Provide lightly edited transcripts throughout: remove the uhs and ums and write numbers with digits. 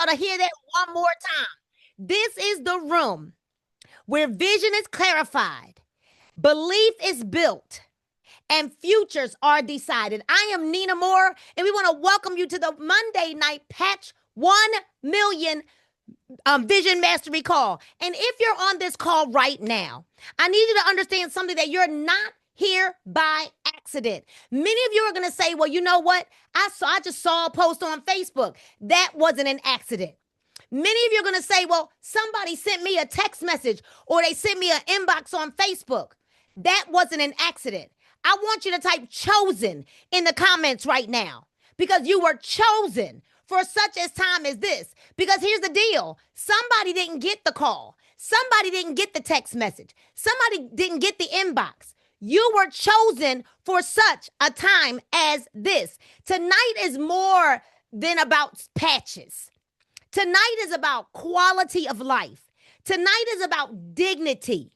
y'all to hear that one more time. This is the room where vision is clarified, belief is built, and futures are decided. I am Nina Moore, and we want to welcome you to the Monday night Patch 1 million Vision Mastery Call. And if you're on this call right now, I need you to understand something, that you're not here by accident. Many of you are going to say, well, you know what? I just saw a post on Facebook. That wasn't an accident. Many of you are going to say, well, somebody sent me a text message or they sent me an inbox on Facebook. That wasn't an accident. I want you to type chosen in the comments right now, because you were chosen for such a time as this. Because here's the deal. Somebody didn't get the call. Somebody didn't get the text message. Somebody didn't get the inbox. You were chosen for such a time as this. Tonight is more than about patches. Tonight is about quality of life. Tonight is about dignity,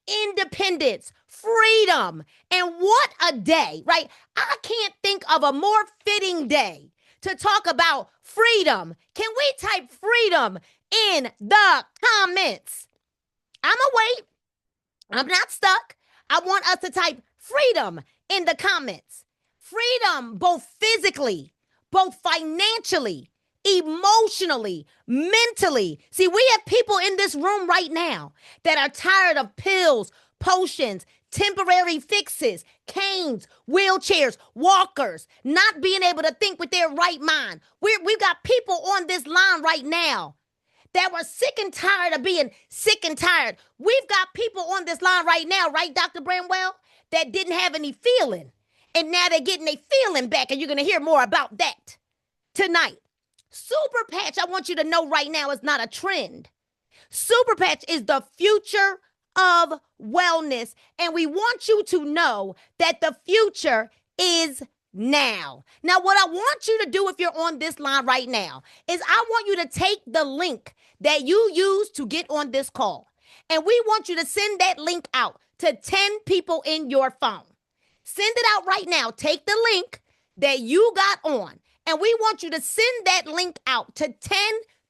independence, freedom. And what a day, right? I can't think of a more fitting day to talk about freedom. Can we type freedom in the comments? I'm awake. I'm not stuck. I want us to type freedom in the comments. Freedom, both physically, both financially, emotionally, mentally. See, we have people in this room right now that are tired of pills, potions, temporary fixes, canes, wheelchairs, walkers, not being able to think with their right mind. We've got people on this line right now that were sick and tired of being sick and tired. We've got people on this line right now, right, Dr. Bramwell, that didn't have any feeling. And now they're getting their feeling back, and you're going to hear more about that tonight. Super Patch, I want you to know right now, is not a trend. Super Patch is the future of wellness. And we want you to know that the future is now. Now, what I want you to do if you're on this line right now is I want you to take the link that you use to get on this call. And we want you to send that link out to 10 people in your phone. Send it out right now. Take the link that you got on, and we want you to send that link out to 10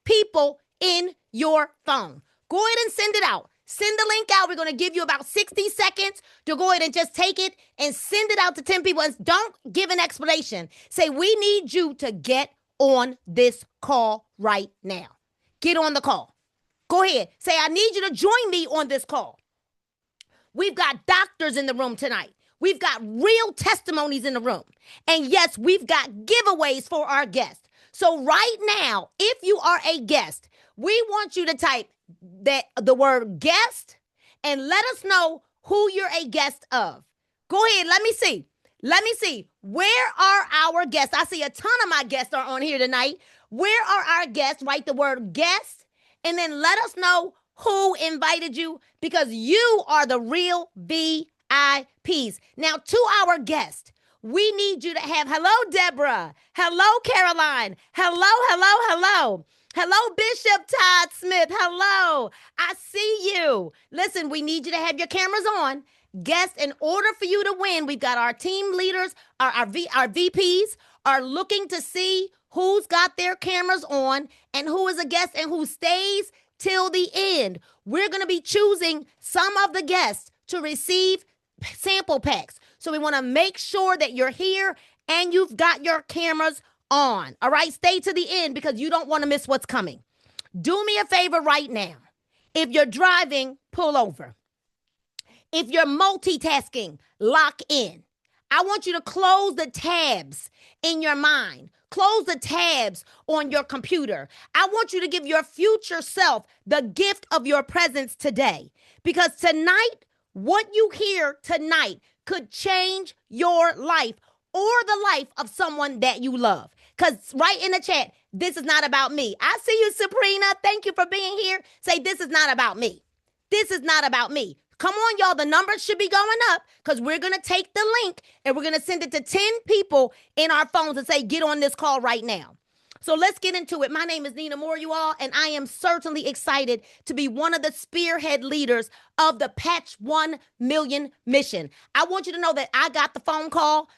people in your phone. Go ahead and send it out. Send the link out. We're going to give you about 60 seconds to go ahead and just take it and send it out to 10 people. And don't give an explanation. Say, we need you to get on this call right now. Get on the call. Go ahead. Say, I need you to join me on this call. We've got doctors in the room tonight. We've got real testimonies in the room. And yes, we've got giveaways for our guests. So right now, if you are a guest, we want you to type the word guest and let us know who you're a guest of. Go ahead. Let me see. Where are our guests? I see a ton of my guests are on here tonight. Where are our guests? Write the word guest and then let us know who invited you, because you are the real VIPs. Now, to our guest, we need you to have, hello, Deborah. Hello, Caroline. Hello. Hello, Bishop Todd Smith. Hello. I see you. Listen, we need you to have your cameras on. Guests, in order for you to win, we've got our team leaders, our VPs are looking to see who's got their cameras on and who is a guest and who stays till the end. We're going to be choosing some of the guests to receive sample packs. So we want to make sure that you're here and you've got your cameras on. All right, stay to the end because you don't want to miss what's coming. Do me a favor right now. If you're driving, pull over. If you're multitasking, lock in. I want you to close the tabs in your mind. Close the tabs on your computer. I want you to give your future self the gift of your presence today, because tonight, what you hear tonight could change your life or the life of someone that you love. Because right in the chat, this is not about me. I see you, Sabrina. Thank you for being here. Say, this is not about me. This is not about me. Come on, y'all. The numbers should be going up because we're going to take the link and we're going to send it to 10 people in our phones and say, get on this call right now. So let's get into it. My name is Nina Moore, you all, and I am certainly excited to be one of the spearhead leaders of the Patch 1 Million mission. I want you to know that I got the phone call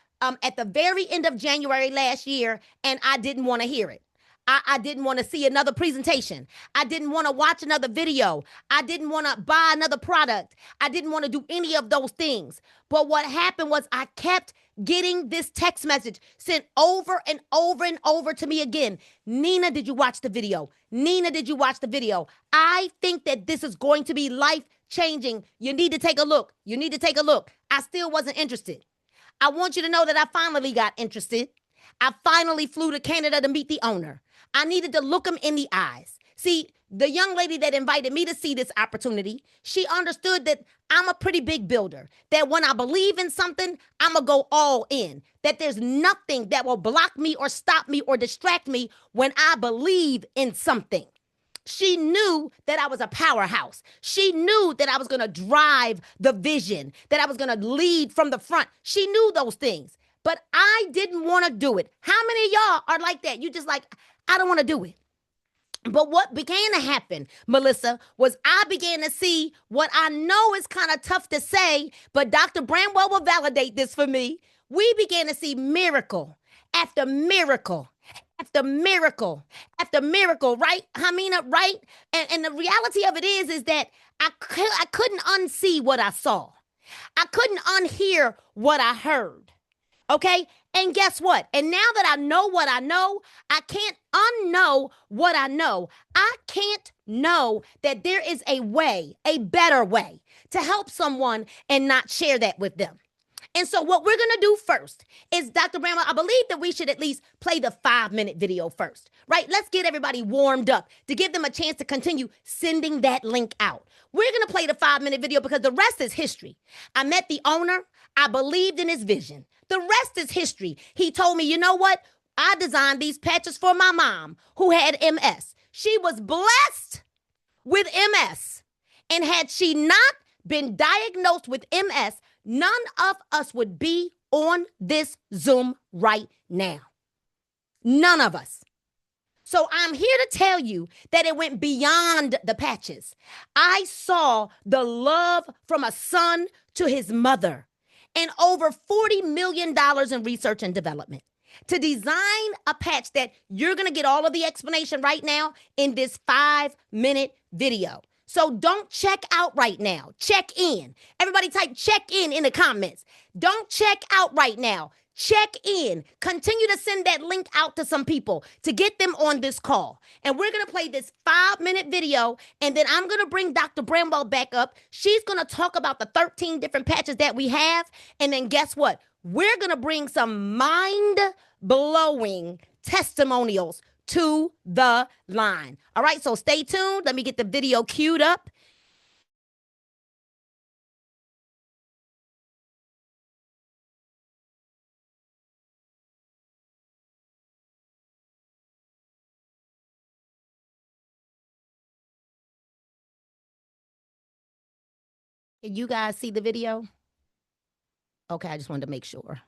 at the very end of January last year, and I didn't want to hear it. I didn't want to see another presentation. I didn't want to watch another video. I didn't want to buy another product. I didn't want to do any of those things. But what happened was I kept getting this text message sent over and over and over to me again. Nina, did you watch the video? Nina, did you watch the video? I think that this is going to be life changing. You need to take a look. You need to take a look. I still wasn't interested. I want you to know that I finally got interested. I finally flew to Canada to meet the owner. I needed to look him in the eyes. See, the young lady that invited me to see this opportunity, she understood that I'm a pretty big builder, that when I believe in something, I'm going to go all in, that there's nothing that will block me or stop me or distract me when I believe in something. She knew that I was a powerhouse. She knew that I was going to drive the vision, that I was going to lead from the front. She knew those things, but I didn't want to do it. How many of y'all are like that? You just like, I don't want to do it. But what began to happen, Melissa, was I began to see what I know is kind of tough to say, but Dr. Bramwell will validate this for me. We began to see miracle after miracle after miracle after miracle, right, Hamina, right? And the reality of it is that I couldn't unsee what I saw. I couldn't unhear what I heard. Okay? And guess what? And now that I know what I know, I can't unknow what I know. I can't know that there is a way, a better way to help someone and not share that with them. And so what we're going to do first is, Dr. Bramwell, I believe that we should at least play the 5-minute video first, right? Let's get everybody warmed up to give them a chance to continue sending that link out. We're going to play the 5-minute video because the rest is history. I met the owner. I believed in his vision. The rest is history. He told me, you know what? I designed these patches for my mom who had MS. She was blessed with MS. And had she not been diagnosed with MS, none of us would be on this Zoom right now. None of us. So I'm here to tell you that it went beyond the patches. I saw the love from a son to his mother, and over $40 million in research and development to design a patch that you're going to get all of the explanation right now in this 5-minute video. So don't check out right now. Check in. Everybody type check in the comments. Don't check out right now. Check in. Continue to send that link out to some people to get them on this call. And we're going to play this 5-minute video, and then I'm going to bring Dr. Bramwell back up. She's going to talk about the 13 different patches that we have. And then guess what? We're going to bring some mind-blowing testimonials to the line. All right, so stay tuned. Let me get the video queued up. Can you guys see the video? Okay, I just wanted to make sure.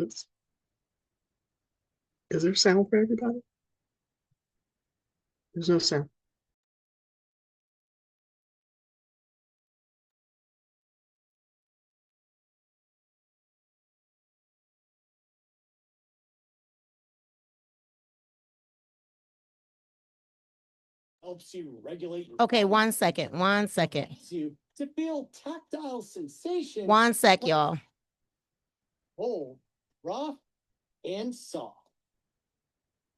Oops. Is there sound for everybody? There's no sound. Helps you regulate your Okay, body. 1 second. 1 second. Helps you to feel tactile sensation. 1 sec, y'all. Cold, rough, and soft.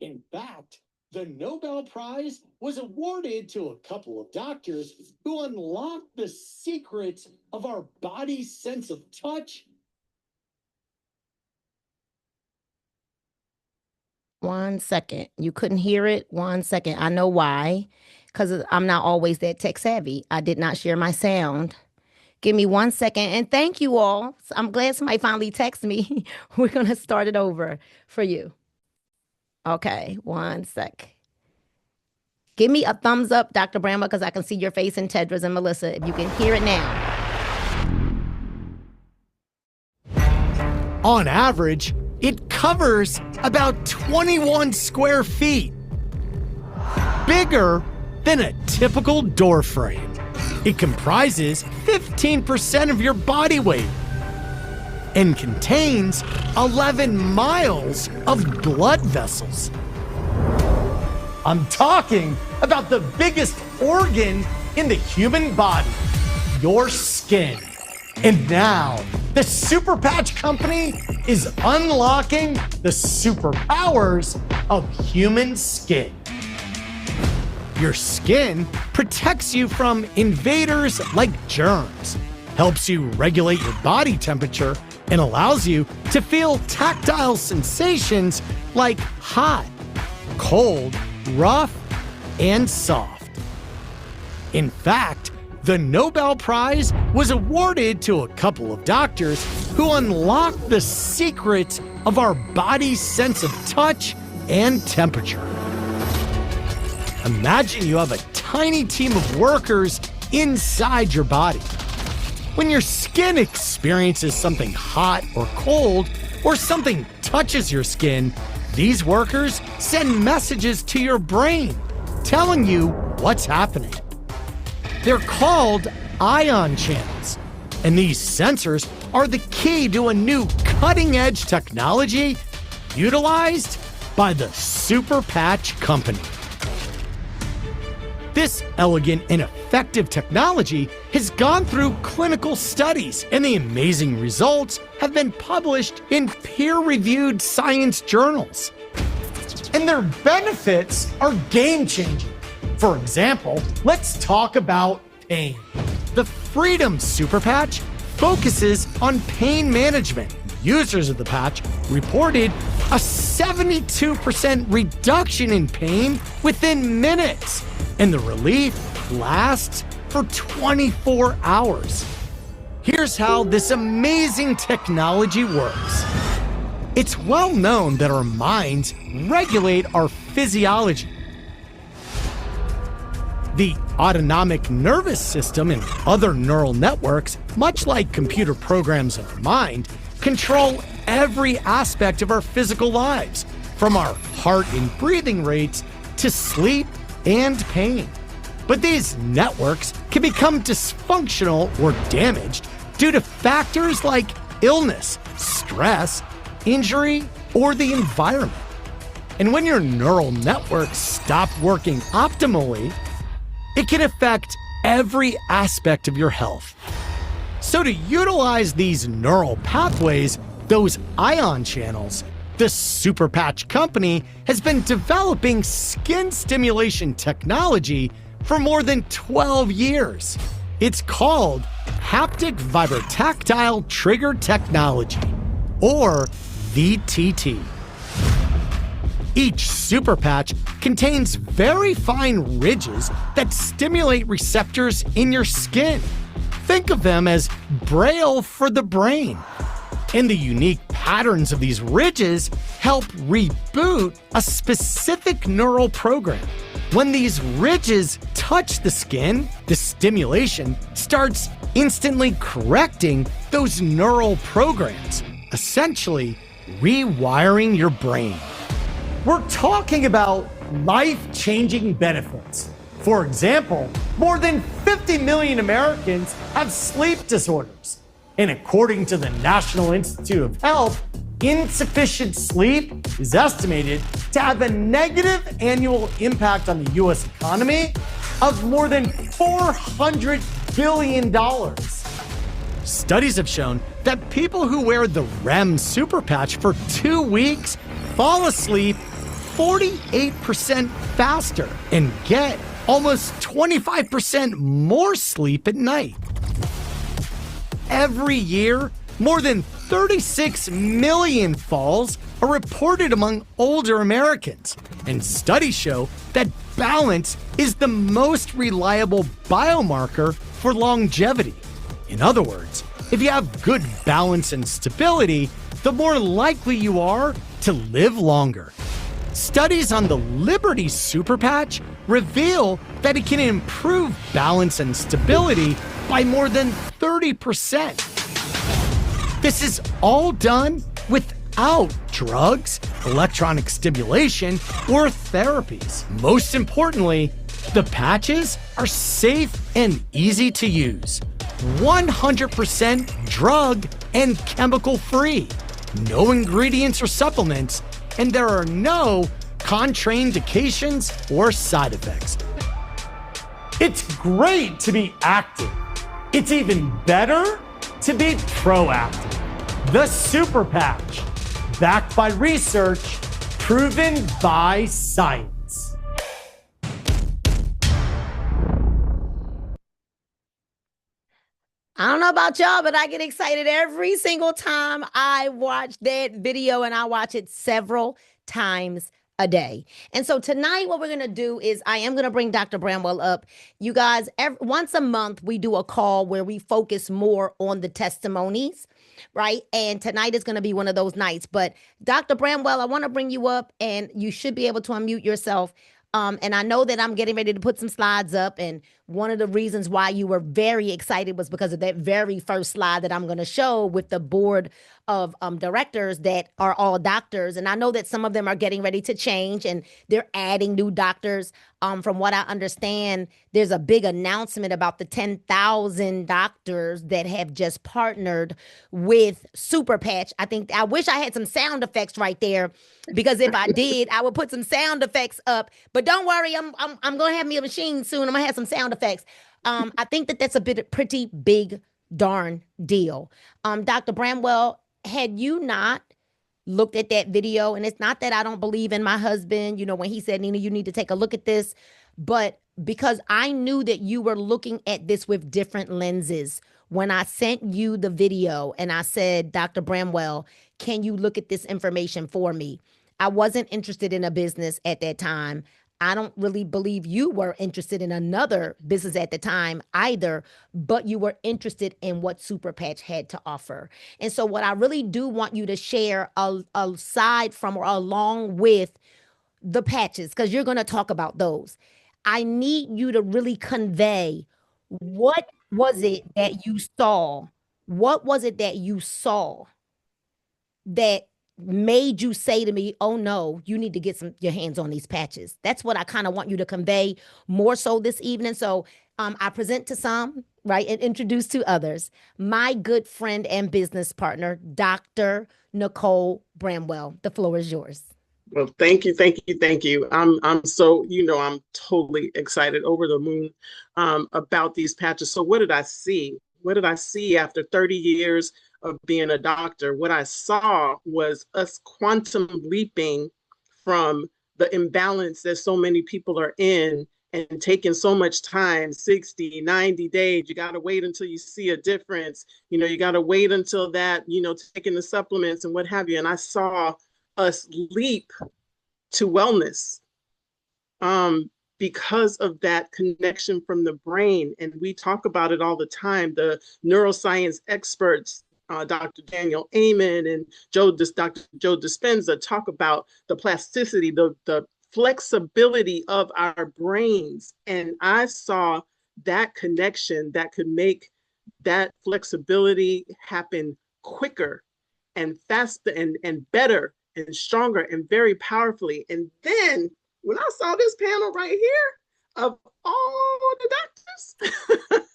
In fact, the Nobel Prize was awarded to a couple of doctors who unlocked the secrets of our body's sense of touch. 1 second. You couldn't hear it? 1 second. I know why. Because I'm not always that tech savvy. I did not share my sound. Give me 1 second. And thank you all. I'm glad somebody finally texted me. We're going to start it over for you. Okay, 1 sec. Give me a thumbs up, Dr. Bramwell, because I can see your face and Tedros and Melissa, if you can hear it now. On average, it covers about 21 square feet. Bigger than a typical door frame. It comprises 15% of your body weight and contains 11 miles of blood vessels. I'm talking about the biggest organ in the human body, your skin. And now, the Super Patch Company is unlocking the superpowers of human skin. Your skin protects you from invaders like germs, helps you regulate your body temperature, and allows you to feel tactile sensations like hot, cold, rough, and soft. In fact, the Nobel Prize was awarded to a couple of doctors who unlocked the secrets of our body's sense of touch and temperature. Imagine you have a tiny team of workers inside your body. When your skin experiences something hot or cold, or something touches your skin, these workers send messages to your brain telling you what's happening. They're called ion channels, and these sensors are the key to a new cutting-edge technology utilized by the Super Patch Company. This elegant and effective technology has gone through clinical studies, and the amazing results have been published in peer-reviewed science journals. And their benefits are game-changing. For example, let's talk about pain. The Freedom Super Patch focuses on pain management. Users of the patch reported a 72% reduction in pain within minutes, and the relief lasts for 24 hours. Here's how this amazing technology works. It's well known that our minds regulate our physiology. The autonomic nervous system and other neural networks, much like computer programs in our mind, control every aspect of our physical lives, from our heart and breathing rates to sleep and pain. But these networks can become dysfunctional or damaged due to factors like illness, stress, injury, or the environment. And when your neural networks stop working optimally, it can affect every aspect of your health. So to utilize these neural pathways, those ion channels, the Super Patch Company has been developing skin stimulation technology for more than 12 years. It's called Haptic Vibrotactile Trigger Technology, or VTT. Each Super Patch contains very fine ridges that stimulate receptors in your skin. Think of them as Braille for the brain. And the unique patterns of these ridges help reboot a specific neural program. When these ridges touch the skin, the stimulation starts instantly correcting those neural programs, essentially rewiring your brain. We're talking about life-changing benefits. For example, more than 50 million Americans have sleep disorders. And according to the National Institute of Health, insufficient sleep is estimated to have a negative annual impact on the U.S. economy of more than $400 billion. Studies have shown that people who wear the REM Super Patch for 2 weeks fall asleep 48% faster and get almost 25% more sleep at night. Every year, more than 36 million falls are reported among older Americans, and studies show that balance is the most reliable biomarker for longevity. In other words, if you have good balance and stability, the more likely you are to live longer. Studies on the Liberty Super Patch reveal that it can improve balance and stability by more than 30%. This is all done without drugs, electronic stimulation, or therapies. Most importantly, the patches are safe and easy to use. 100% drug and chemical free. No ingredients or supplements, and there are no contraindications or side effects. It's great to be active. It's even better to be proactive. The Super Patch, backed by research, proven by science. I don't know about y'all, but I get excited every single time I watch that video, and I watch it several times a day. And so tonight, what we're going to do is I am going to bring Dr. Bramwell up. You guys, once a month, we do a call where we focus more on the testimonies, right? And tonight is going to be one of those nights. But Dr. Bramwell, I want to bring you up, and you should be able to unmute yourself. And I know that I'm getting ready to put some slides up. And one of the reasons why you were very excited was because of that very first slide that I'm going to show with the board of directors that are all doctors. And I know that some of them are getting ready to change and they're adding new doctors. From what I understand, there's a big announcement about the 10,000 doctors that have just partnered with Super Patch. I wish I had some sound effects right there, because if I did, I would put some sound effects up. But don't worry, I'm going to have me a machine soon. I'm going to have some sound effects. I think that's pretty big darn deal. Dr. Bramwell, had you not looked at that video, and it's not that I don't believe in my husband, when he said, Nina, you need to take a look at this, but because I knew that you were looking at this with different lenses. When I sent you the video and I said, Dr. Bramwell, can you look at this information for me? I wasn't interested in a business at that time. I don't really believe you were interested in another business at the time either, but you were interested in what Super Patch had to offer. And so what I really do want you to share aside from or along with the patches, because you're going to talk about those, I need you to really convey, what was it that you saw? What was it that you saw that made you say to me, oh no, you need to get your hands on these patches? That's what I kind of want you to convey more so this evening. So I present to some, right, and introduce to others, my good friend and business partner, Dr. Nicole Bramwell. The floor is yours. Well, thank you, thank you, thank you. I'm so, I'm totally excited, over the moon about these patches. So what did I see? What did I see after 30 years of being a doctor? What I saw was us quantum leaping from the imbalance that so many people are in and taking so much time, 60, 90 days. You got to wait until you see a difference. You got to wait until that, taking the supplements and what have you. And I saw us leap to wellness because of that connection from the brain. And we talk about it all the time. The neuroscience experts, Dr. Daniel Amen and Dr. Joe Dispenza, talk about the plasticity, the flexibility of our brains. And I saw that connection that could make that flexibility happen quicker and faster and better and stronger and very powerfully. And then when I saw this panel right here of all the doctors,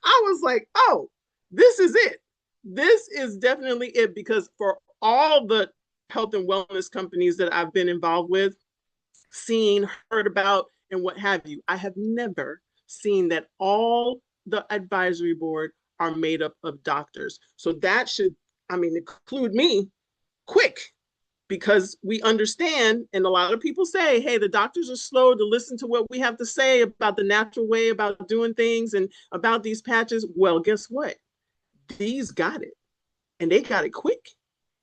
I was like, oh, this is it. This is definitely it, because for all the health and wellness companies that I've been involved with, seen, heard about, and what have you, I have never seen that all the advisory board are made up of doctors. So that should, include me quick, because we understand, and a lot of people say, hey, the doctors are slow to listen to what we have to say about the natural way about doing things and about these patches. Well, guess what? These got it, and they got it quick.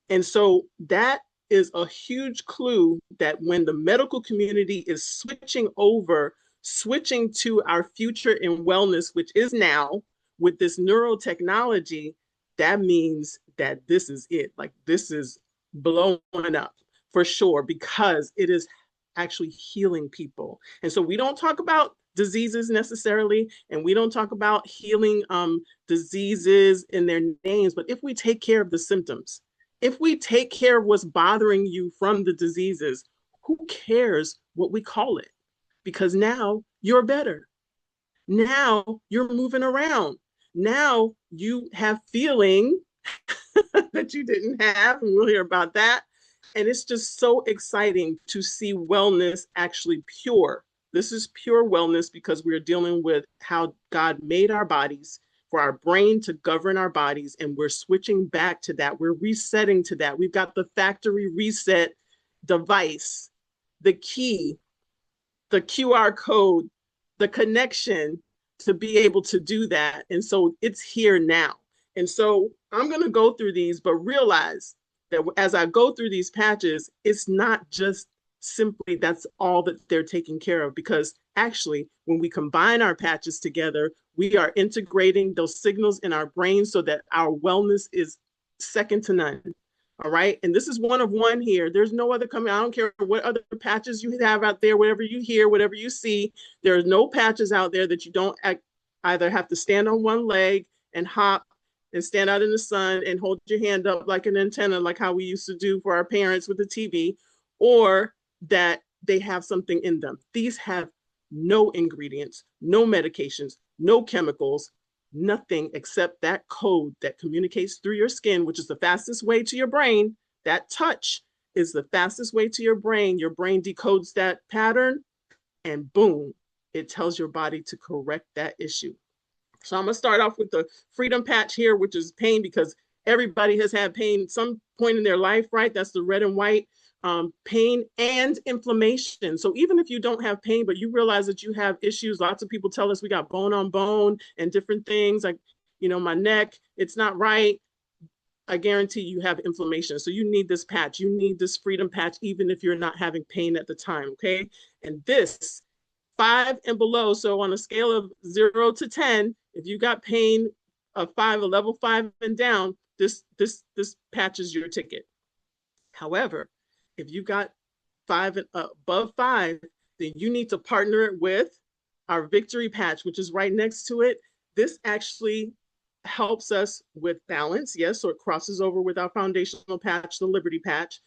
And so that is a huge clue that when the medical community is switching to our future in wellness, which is now, with this neurotechnology, that means that this is it. Like this is blowing up for sure, because it is actually healing people. And so we don't talk about diseases necessarily, and we don't talk about healing diseases in their names, but if we take care of the symptoms, if we take care of what's bothering you from the diseases, who cares what we call it? Because now you're better. Now you're moving around. Now you have feeling that you didn't have, and we'll hear about that. And it's just so exciting to see wellness actually pure. This is pure wellness because we're dealing with how God made our bodies for our brain to govern our bodies. And we're switching back to that. We're resetting to that. We've got the factory reset device, the key, the QR code, the connection to be able to do that. And so it's here now. And so I'm going to go through these, but realize that as I go through these patches, it's not just simply that's all that they're taking care of, because actually when we combine our patches together, we are integrating those signals in our brain so that our wellness is second to none. All right. And this is one of one here. There's no other coming. I don't care what other patches you have out there, whatever you hear, whatever you see. There's no patches out there that you don't either have to stand on one leg and hop and stand out in the sun and hold your hand up like an antenna, like how we used to do for our parents with the TV, or that they have something in them. These have no ingredients, no medications, no chemicals, nothing except that code that communicates through your skin, which is the fastest way to your brain. That touch is the fastest way to your brain. Your brain decodes that pattern and boom, it tells your body to correct that issue. So I'm gonna start off with the freedom patch here, which is pain, because everybody has had pain at some point in their life, right? That's the red and white. Pain and inflammation. So even if you don't have pain, but you realize that you have issues, lots of people tell us we got bone on bone and different things like, you know, my neck, it's not right. I guarantee you have inflammation. So you need this patch. You need this freedom patch, even if you're not having pain at the time, okay? And this 5 and below. So on a scale of 0 to 10, if you got pain of 5, a level 5 and down, this patch is your ticket. However, if you got 5 and above 5, then you need to partner it with our victory patch, which is right next to it. This actually helps us with balance. Yes, so it crosses over with our foundational patch, the Liberty patch,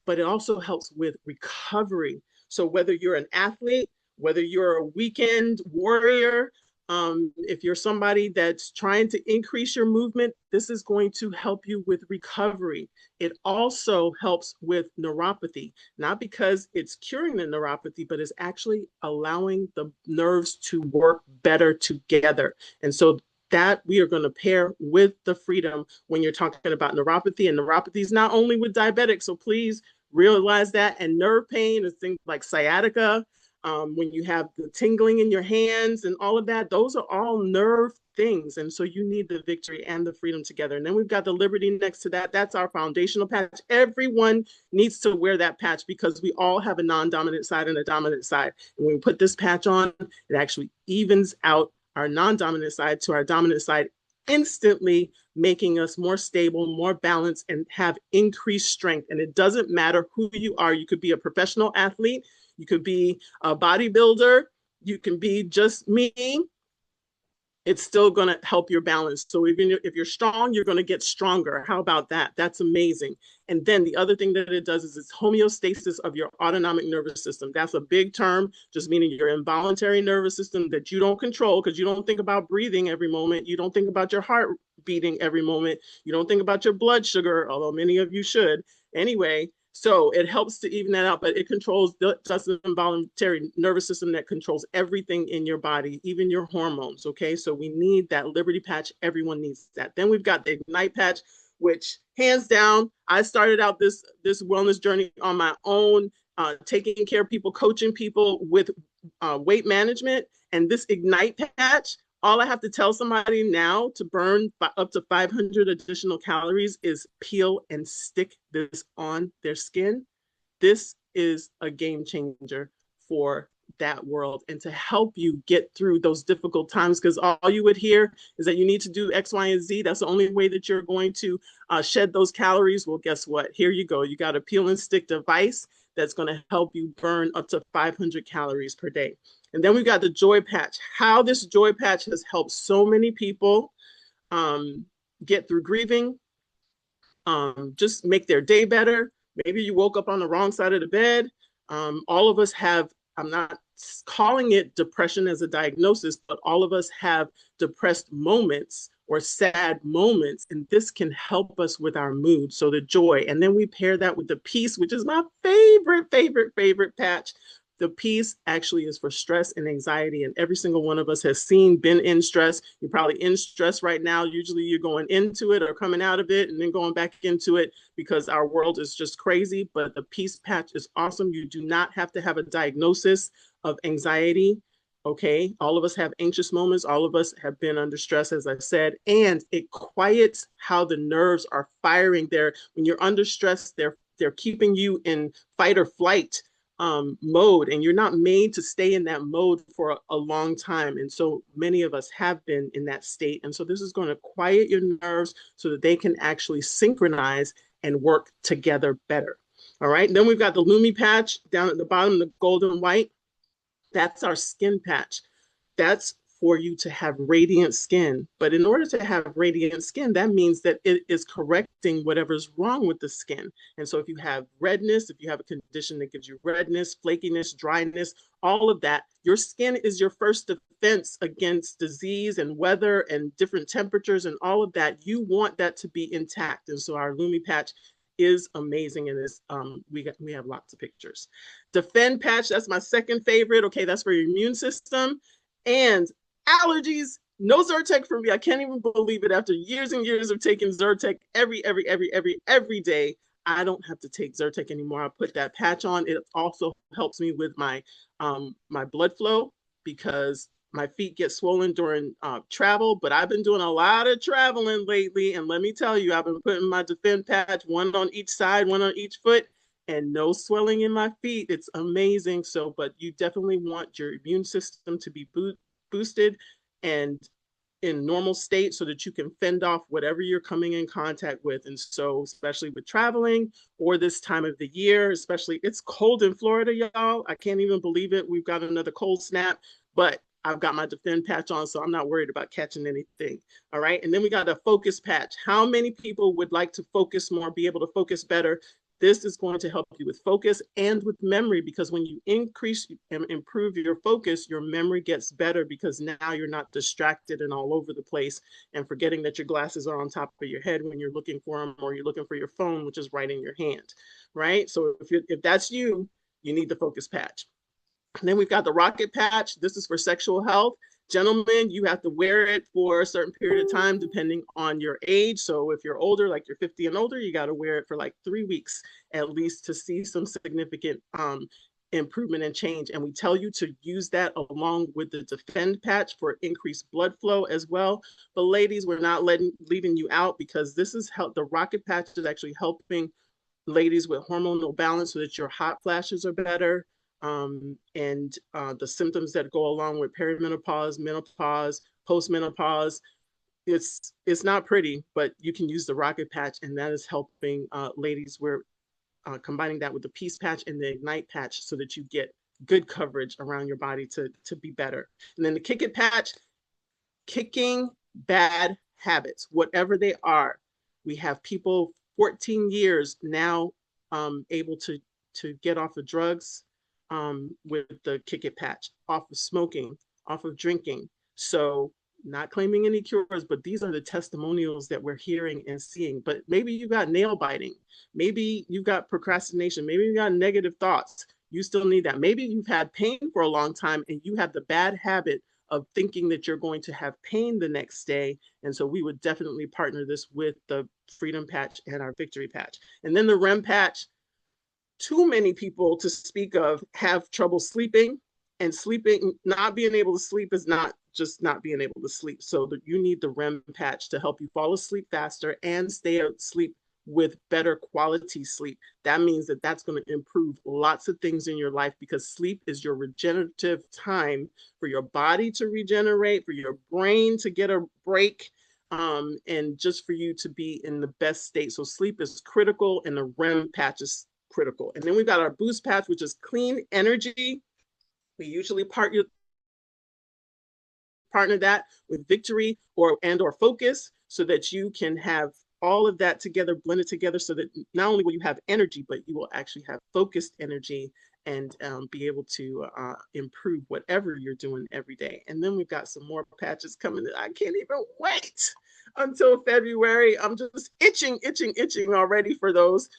but it also helps with recovery. So whether you're an athlete, whether you're a weekend warrior, if you're somebody that's trying to increase your movement, this is going to help you with recovery. It also helps with neuropathy, not because it's curing the neuropathy, but it's actually allowing the nerves to work better together. And so that we are going to pair with the freedom when you're talking about neuropathy. And neuropathy is not only with diabetics, so please realize that. And nerve pain is things like sciatica, when you have the tingling in your hands and all of that, those are all nerve things. And so you need the victory and the freedom together. And then we've got the Liberty next to that. That's our foundational patch. Everyone needs to wear that patch because we all have a non-dominant side and a dominant side. And when we put this patch on, it actually evens out our non-dominant side to our dominant side, instantly making us more stable, more balanced, and have increased strength. And it doesn't matter who you are. You could be a professional athlete, you could be a bodybuilder, you can be just me. It's still going to help your balance. So even if you're strong, you're going to get stronger. How about that? That's amazing. And then the other thing that it does is it's homeostasis of your autonomic nervous system. That's a big term, just meaning your involuntary nervous system that you don't control because you don't think about breathing every moment. You don't think about your heart beating every moment. You don't think about your blood sugar, although many of you should. Anyway, so it helps to even that out, but it controls that's the involuntary nervous system that controls everything in your body, even your hormones, okay? So we need that Liberty patch. Everyone needs that. Then we've got the Ignite patch, which hands down, I started out this wellness journey on my own, taking care of people, coaching people with weight management. And this Ignite patch, all I have to tell somebody now to burn up to 500 additional calories is peel and stick this on their skin. This is a game changer for that world and to help you get through those difficult times. Because all you would hear is that you need to do X, Y, and Z. That's the only way that you're going to shed those calories. Well, guess what? Here you go. You got a peel and stick device that's going to help you burn up to 500 calories per day. And then we've got the Joy Patch. How this Joy Patch has helped so many people get through grieving, just make their day better. Maybe you woke up on the wrong side of the bed. All of us have, I'm not calling it depression as a diagnosis, but all of us have depressed moments or sad moments, and this can help us with our mood. So the joy, and then we pair that with the peace, which is my favorite patch. The peace actually is for stress and anxiety, and every single one of us has been in stress. You're probably in stress right now. Usually you're going into it or coming out of it and then going back into it because our world is just crazy, but the peace patch is awesome. You do not have to have a diagnosis of anxiety, okay? All of us have anxious moments. All of us have been under stress, as I said, and it quiets how the nerves are firing there. When you're under stress, they're keeping you in fight or flight mode, and you're not made to stay in that mode for a long time. And so many of us have been in that state. And so this is going to quiet your nerves so that they can actually synchronize and work together better. All right. And then we've got the Lumi patch down at the bottom, the golden white. That's our skin patch. That's for you to have radiant skin. But in order to have radiant skin, that means that it is correcting whatever's wrong with the skin. And so if you have redness, if you have a condition that gives you redness, flakiness, dryness, all of that, your skin is your first defense against disease and weather and different temperatures and all of that. You want that to be intact. And so our Lumi patch is amazing, and is we have lots of pictures. Defend patch, that's my second favorite. Okay, that's for your immune system. And allergies, no Zyrtec for me. I can't even believe it. After years and years of taking Zyrtec every day, I don't have to take Zyrtec anymore. I put that patch on. It also helps me with my my blood flow because my feet get swollen during travel, but I've been doing a lot of traveling lately. And let me tell you, I've been putting my Defend patch, one on each side, one on each foot, and no swelling in my feet. It's amazing. So, but you definitely want your immune system to be boosted and in normal state so that you can fend off whatever you're coming in contact with. And so, especially with traveling or this time of the year, especially, it's cold in Florida, y'all. I can't even believe it. We've got another cold snap, but I've got my Defend patch on, so I'm not worried about catching anything. All right. And then we got a focus patch. How many people would like to focus more, be able to focus better? This is going to help you with focus and with memory, because when you increase and improve your focus, your memory gets better because now you're not distracted and all over the place and forgetting that your glasses are on top of your head when you're looking for them, or you're looking for your phone, which is right in your hand, right? So if that's you, you need the focus patch. And then we've got the rocket patch. This is for sexual health. Gentlemen, you have to wear it for a certain period of time depending on your age. So if you're older, like you're 50 and older, you got to wear it for like 3 weeks at least to see some significant improvement and change. And we tell you to use that along with the Defend patch for increased blood flow as well. But ladies, we're not leaving you out, because this is the rocket patch is actually helping ladies with hormonal balance so that your hot flashes are better. And the symptoms that go along with perimenopause, menopause, postmenopause. It's not pretty, but you can use the rocket patch, and that is helping ladies. We're combining that with the peace patch and the ignite patch so that you get good coverage around your body to be better. And then the kick it patch, kicking bad habits, whatever they are. We have people 14 years now able to get off of drugs, with the kick it patch, off of smoking, off of drinking. So not claiming any cures, but these are the testimonials that we're hearing and seeing. But maybe you got nail biting, maybe you've got procrastination, maybe you got negative thoughts. You still need that. Maybe you've had pain for a long time and you have the bad habit of thinking that you're going to have pain the next day. And so we would definitely partner this with the Freedom patch and our Victory patch. And then the REM patch. Too many people to speak of have trouble sleeping, and sleeping, not being able to sleep is not just not being able to sleep. So you need the REM patch to help you fall asleep faster and stay asleep with better quality sleep. That means that that's going to improve lots of things in your life, because sleep is your regenerative time for your body to regenerate, for your brain to get a break, and just for you to be in the best state. So sleep is critical, and the REM patch is critical. And then we've got our boost patch, which is clean energy. We usually partner that with Victory or Focus, so that you can have all of that together, blended together, so that not only will you have energy, but you will actually have focused energy and be able to improve whatever you're doing every day. And then we've got some more patches coming that I can't even wait until February. I'm just itching already for those.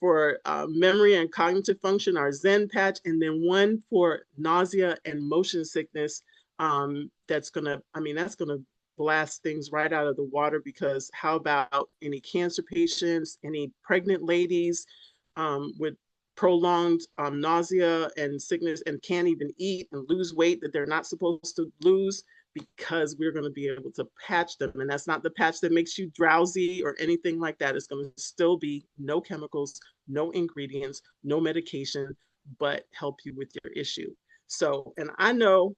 For memory and cognitive function, our Zen patch, and then one for nausea and motion sickness. That's gonna blast things right out of the water, because how about any cancer patients, any pregnant ladies with prolonged nausea and sickness, and can't even eat and lose weight that they're not supposed to lose, because we're going to be able to patch them. And that's not the patch that makes you drowsy or anything like that. It's going to still be no chemicals, no ingredients, no medication, but help you with your issue. So, and I know,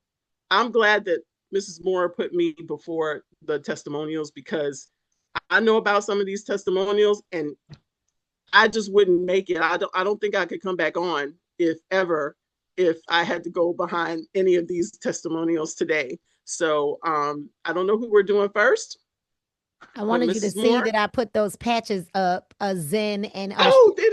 I'm glad that Mrs. Moore put me before the testimonials, because I know about some of these testimonials and I just wouldn't make it. I don't think I could come back on if I had to go behind any of these testimonials today. So I don't know who we're doing first. I wanted you to see that I put those patches up, a Zen and oh, did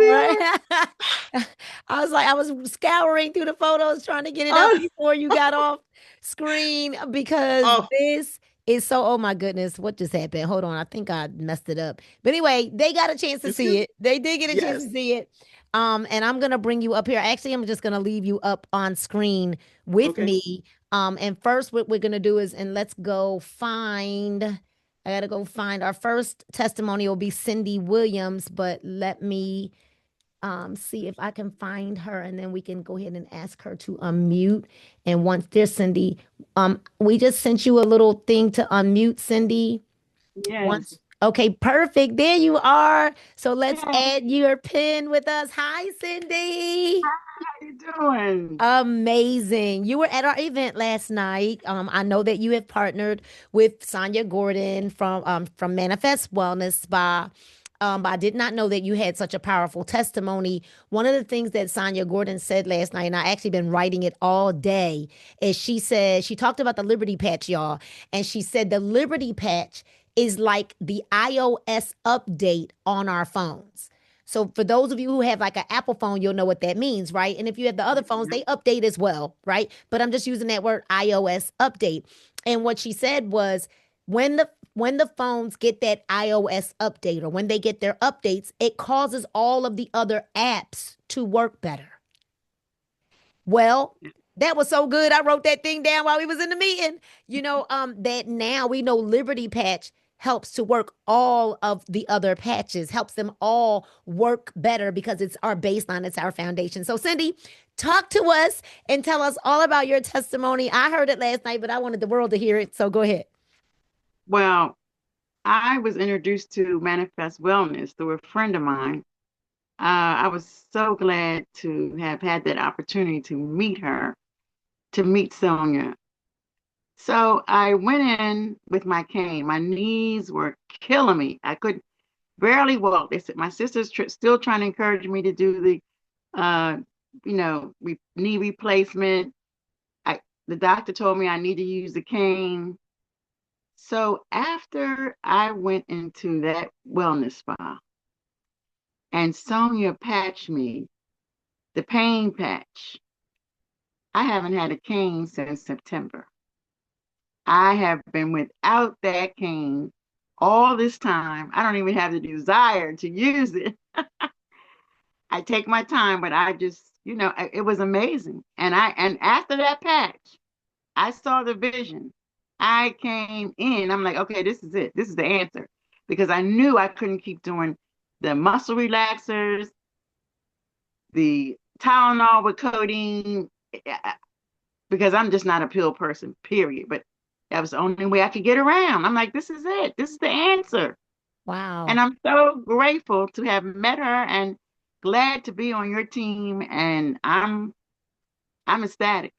I was scouring through the photos trying to get it up before you got off screen, because this is so, oh my goodness, what just happened? Hold on, I think I messed it up. But anyway, they got a chance to see it. They did get a chance to see it. And I'm gonna bring you up here. Actually, I'm just gonna leave you up on screen with me. And first, what we're gonna do is, and let's go find. I gotta go find our first testimony. Will be Cindy Williams, but let me see if I can find her, and then we can go ahead and ask her to unmute. And once there's Cindy, we just sent you a little thing to unmute, Cindy. Yes. Okay, perfect. There you are. So let's add your pin with us. Hi, Cindy. Hi, how you doing? Amazing. You were at our event last night. I know that you have partnered with Sonia Gordon from Manifest Wellness Spa. I did not know that you had such a powerful testimony. One of the things that Sonia Gordon said last night, and I actually been writing it all day, is she talked about the Liberty Patch, y'all. And she said the Liberty Patch is like the iOS update on our phones. So for those of you who have like an Apple phone, you'll know what that means, right? And if you have the other phones, they update as well, right? But I'm just using that word iOS update. And what she said was, when the phones get that iOS update, or when they get their updates, it causes all of the other apps to work better. Well, that was so good. I wrote that thing down while we was in the meeting. That now we know Liberty Patch helps to work all of the other patches, helps them all work better, because it's our baseline, it's our foundation. So Cindy, talk to us and tell us all about your testimony. I heard it last night, but I wanted the world to hear it. So go ahead. Well, I was introduced to Manifest Wellness through a friend of mine. I was so glad to have had that opportunity to meet her, to meet Sonia. So I went in with my cane. My knees were killing me. I could barely walk. They said my sister's still trying to encourage me to do the, knee replacement. The doctor told me I need to use the cane. So after I went into that wellness spa and Sonia patched me, the pain patch, I haven't had a cane since September. I have been without that cane all this time. I don't even have the desire to use it. I take my time, but I just, it was amazing. And after that patch, I saw the vision. I came in, I'm like, okay, this is it. This is the answer. Because I knew I couldn't keep doing the muscle relaxers, the Tylenol with codeine, because I'm just not a pill person, period. But that was the only way I could get around. I'm like, this is it. This is the answer. Wow. And I'm so grateful to have met her and glad to be on your team. And I'm ecstatic.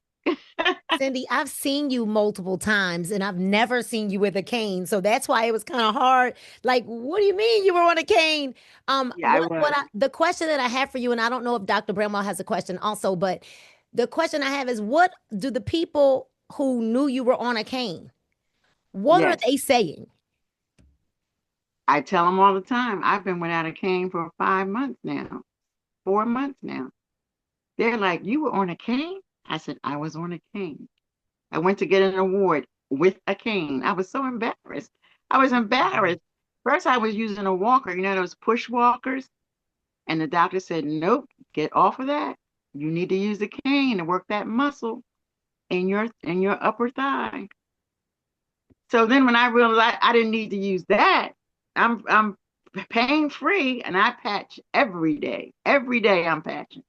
Cindy, I've seen you multiple times and I've never seen you with a cane. So that's why it was kind of hard. Like, what do you mean you were on a cane? Yeah, I was. The question that I have for you, and I don't know if Dr. Bramwell has a question also, but the question I have is what do the people who knew you were on a cane, what are Yes. they saying? I tell them all the time, I've been without a cane for 5 months now, 4 months now. They're like, you were on a cane? I said, I was on a cane. I went to get an award with a cane. I was so embarrassed. I was embarrassed. First, I was using a walker, those push walkers. And the doctor said, nope, get off of that. You need to use a cane to work that muscle in your upper thigh. So then when I realized I didn't need to use that, I'm pain free and I patch every day. Every day I'm patching.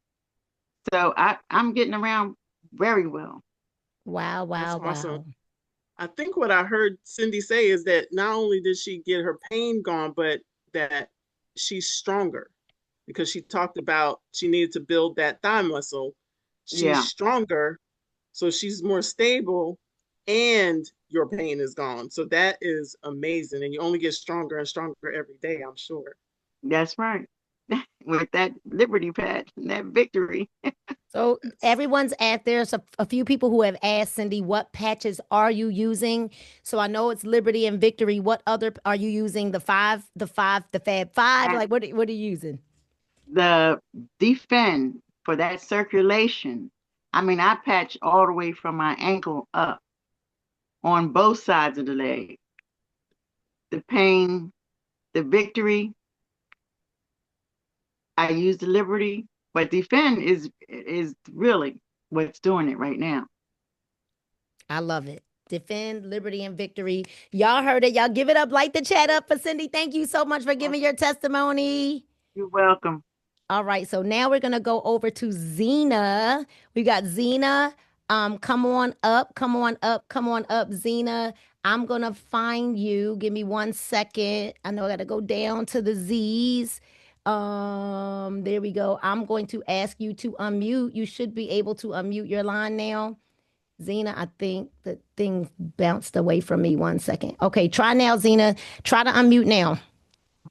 So I'm getting around very well. Wow, That's wow, awesome. wow. I think what I heard Cindy say is that not only did she get her pain gone, but that she's stronger because she talked about she needed to build that thigh muscle. She's Yeah, stronger, so she's more stable, and your pain is gone. So that is amazing. And you only get stronger and stronger every day, I'm sure. that's right. With that Liberty patch and that victory. So Yes. everyone's at there's a few people who have asked Cindy, what patches are you using? So I know it's Liberty and Victory. What other are you using? The Fab Five? And Like what are you using? the defend for that circulation. I mean, I patch all the way from my ankle up on both sides of the leg. The pain, the victory, I use the Liberty, but defend is really what's doing it right now. I love it. Defend, Liberty, and Victory. Y'all heard it. Y'all give it up. Light the chat up for Cindy. Thank you so much for giving your testimony. You're welcome. All right, so now we're gonna go over to Zena. We got Zena. Come on up, come on up, come on up, Zena. I'm gonna find you. Give me 1 second. I know I gotta go down to the Z's. There we go. I'm going to ask you to unmute. You should be able to unmute your line now. Zena, I think the thing bounced away from me 1 second. Okay, try now, Zena. Try to unmute now.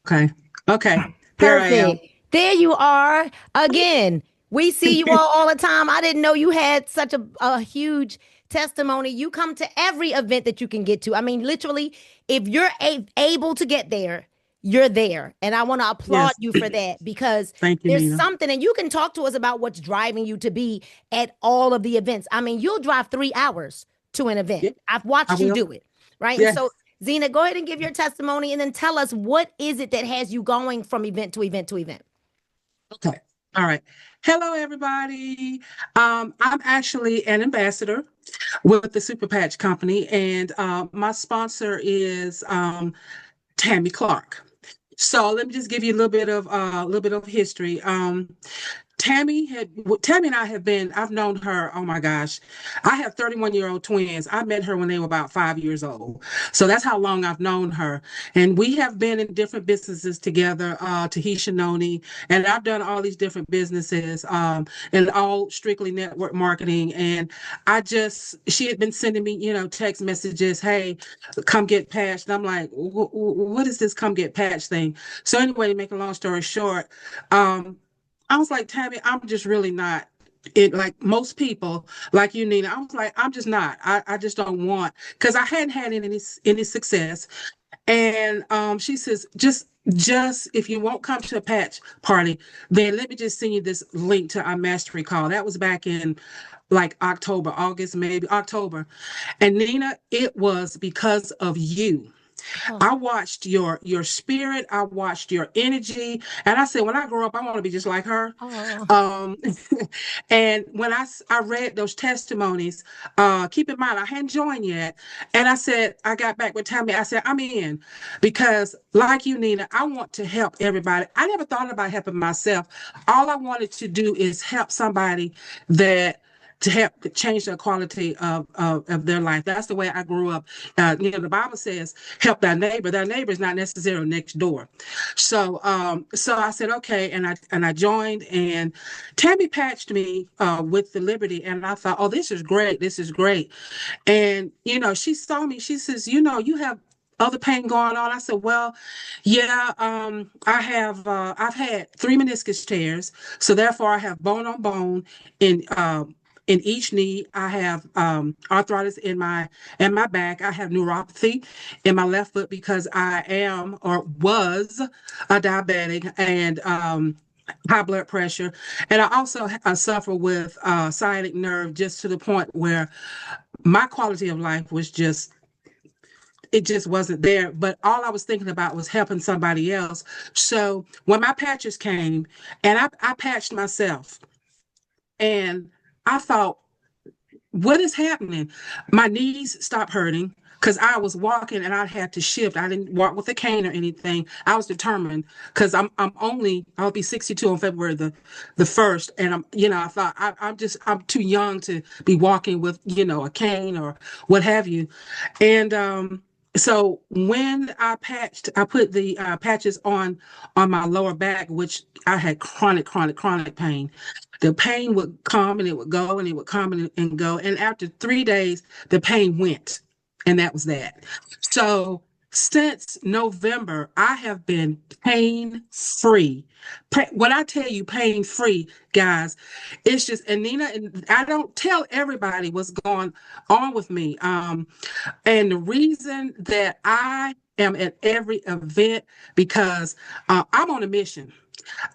Okay. Okay. There I am. Perfect. There you are again. We see you all the time. I didn't know you had such a huge testimony. You come to every event that you can get to. I mean, literally, if you're able to get there, you're there. And I want to applaud Yes. you for that because Thank you, there's Nina. something, and you can talk to us about what's driving you to be at all of the events. I mean, you'll drive 3 hours to an event. Yeah, I've I watched you will. do it, right? And Yes. so, Zena, go ahead and give your testimony and then tell us what is it that has you going from event to event to event. Okay. All right. Hello, everybody. I'm actually an ambassador with the Super Patch Company, and my sponsor is Tammy Clark. So let me just give you a little bit of history. Tammy and I have been, I've known her, oh my gosh. I have 31-year-old twins. I met her when they were about 5 years old. So that's how long I've known her. And we have been in different businesses together, Tahisha Noni, and I've done all these different businesses, and all strictly network marketing. And she had been sending me, text messages, hey, come get patched. And I'm like, what is this come get patched thing? So anyway, to make a long story short, I was like, Tammy, I'm just really not it like most people like you, Nina. I was like, I'm just not. I just don't want because I hadn't had any success. And she says, just if you won't come to a patch party, then let me just send you this link to our mastery call. That was back in like October, August, maybe October. And Nina, it was because of you. I watched your spirit, I watched your energy, and I said, when I grow up, I want to be just like her. Oh. Um, and when I read those testimonies, keep in mind I hadn't joined yet, and I said I got back with Tammy. I said I'm in because, like you, Nina, I want to help everybody. I never thought about helping myself. All I wanted to do is help somebody that to help to change the quality of their life. That's the way I grew up. The Bible says, help thy neighbor. Thy neighbor is not necessarily next door. So I said, okay. And I joined, and Tammy patched me with the Liberty. And I thought, oh, this is great. This is great. And, she saw me. She says, you have other pain going on. I said, well, yeah, I've had 3 meniscus tears. So therefore I have bone on bone in each knee. I have arthritis in my back. I have neuropathy in my left foot because I am or was a diabetic, and high blood pressure. And I also suffer with sciatic nerve, just to the point where my quality of life was it just wasn't there. But all I was thinking about was helping somebody else. So when my patches came, and I patched myself, and I thought, what is happening? My knees stopped hurting because I was walking and I had to shift. I didn't walk with a cane or anything. I was determined, because I'll be 62 on February the 1st. And I thought I'm too young to be walking with, a cane or what have you. And so when I put the patches on my lower back, which I had chronic pain. The pain would come and it would go, and it would come and go. And after 3 days, the pain went. And that was that. So since November, I have been pain-free. When I tell you pain-free, guys, it's just, and Nina, and I don't tell everybody what's going on with me. And the reason that I am at every event, because I'm on a mission.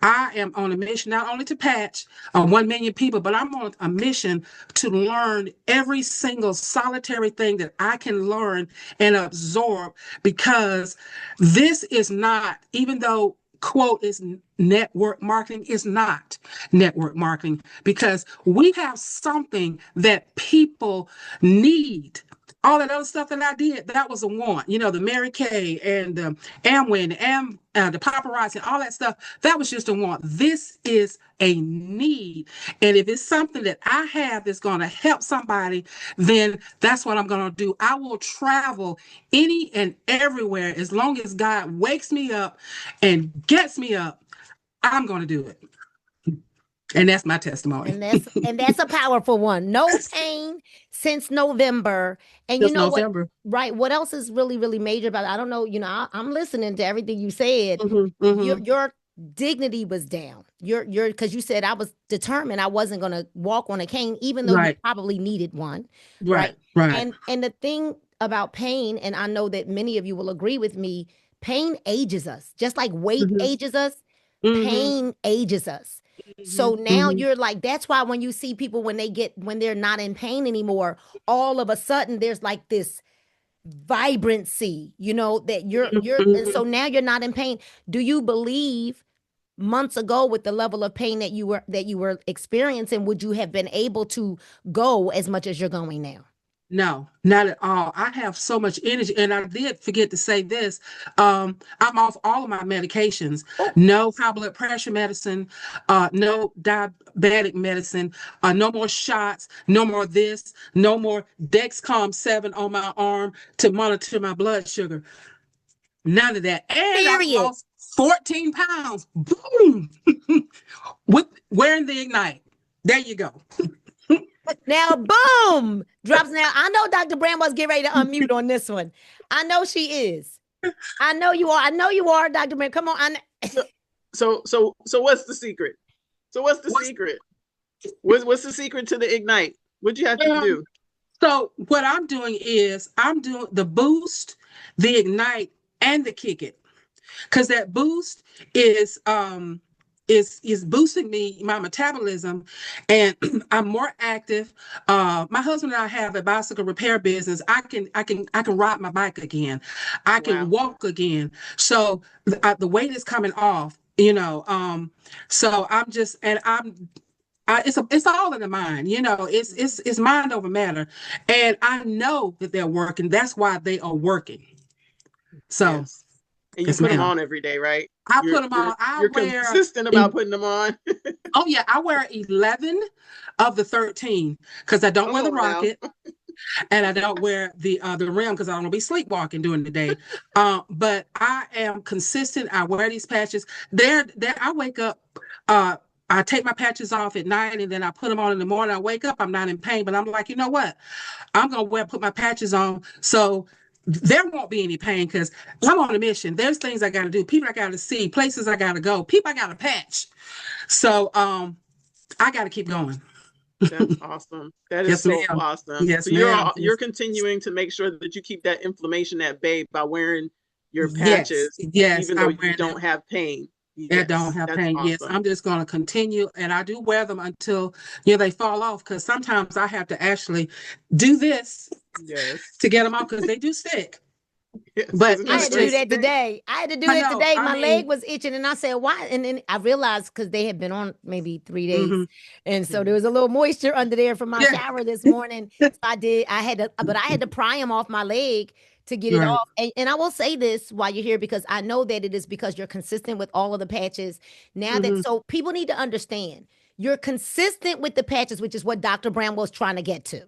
I am on a mission not only to patch 1 million people, but I'm on a mission to learn every single solitary thing that I can learn and absorb, because this is not, even though quote is network marketing, is not network marketing, because we have something that people need. All that other stuff that I did, that was a want. The Mary Kay and the Amway and the paparazzi and all that stuff, that was just a want. This is a need. And if it's something that I have that's going to help somebody, then that's what I'm going to do. I will travel any and everywhere as long as God wakes me up and gets me up. I'm going to do it. And that's my testimony. And that's a powerful one. No pain since November. And Since November. Right. What else is really, really major about it? I don't know. I'm listening to everything you said. Mm-hmm. Your dignity was down. Because you said I was determined I wasn't going to walk on a cane, even though you probably needed one. Right. And the thing about pain, and I know that many of you will agree with me, pain ages us. Just like weight ages us, pain ages us. So now you're like, that's why when you see people, when they're not in pain anymore, all of a sudden there's like this vibrancy, that you're, and so now you're not in pain. Do you believe months ago, with the level of pain that you were experiencing, would you have been able to go as much as you're going now? No, not at all. I have so much energy. And I did forget to say this. I'm off all of my medications. No high blood pressure medicine, no diabetic medicine, no more shots, no more this, no more Dexcom 7 on my arm to monitor my blood sugar. None of that. And I lost 14 pounds. Boom. With wearing the Ignite. There you go. Now, boom, drops. Now, I know Dr. Bramwell's getting ready to unmute on this one. I know she is. I know you are. I know you are, Dr. Bram. Come on. So what's the secret? What's the secret to the Ignite? What'd you have to do? So what I'm doing is I'm doing the boost, the Ignite, and the Kick It. Because that boost is boosting my metabolism, and I'm more active. My husband and I have a bicycle repair business. I can ride my bike again. I can walk again. So the weight is coming off, so I'm just, and it's all in the mind, it's mind over matter. And I know that they're working. That's why they are working. So yes. And you put them on every day, right? I You're put them on. I you're wear, consistent about putting them on. oh yeah, I wear 11 of the 13 because I don't wear the Come on now. rocket and I don't wear the rim because I don't want to be sleepwalking during the day. But I am consistent. I wear these patches. I wake up. I take my patches off at night and then I put them on in the morning. I wake up, I'm not in pain, but I'm like, you know what? I'm gonna put my patches on so there won't be any pain because I'm on a mission. There's things I gotta do, people I gotta see, places I gotta go, people I gotta patch. So I gotta keep going. That's awesome. That is Yes, so ma'am. awesome. Yes, So ma'am. you're continuing to make sure that you keep that inflammation at bay by wearing your Yes, patches, yes, even though I'm you wearing don't it. have pain. I don't Yes, have that's pain. Yes, awesome. I'm just going to continue, and I do wear them until they fall off. Because sometimes I have to actually do this Yes. to get them off because they do stick. Yes, But 'cause it's I not a had to do great that thing. today. I had to do I that know. today. I My mean, leg was itching, and I said, "Why?" And then I realized because they had been on maybe 3 days, mhm. and so there was a little moisture under there from my Yeah, shower this morning. So I did. But I had to pry them off my leg to get it right. off. And I will say this while you're here because I know that it is because you're consistent with all of the patches. Now that Mhm, so people need to understand you're consistent with the patches, which is what Dr. Brown was trying to get to.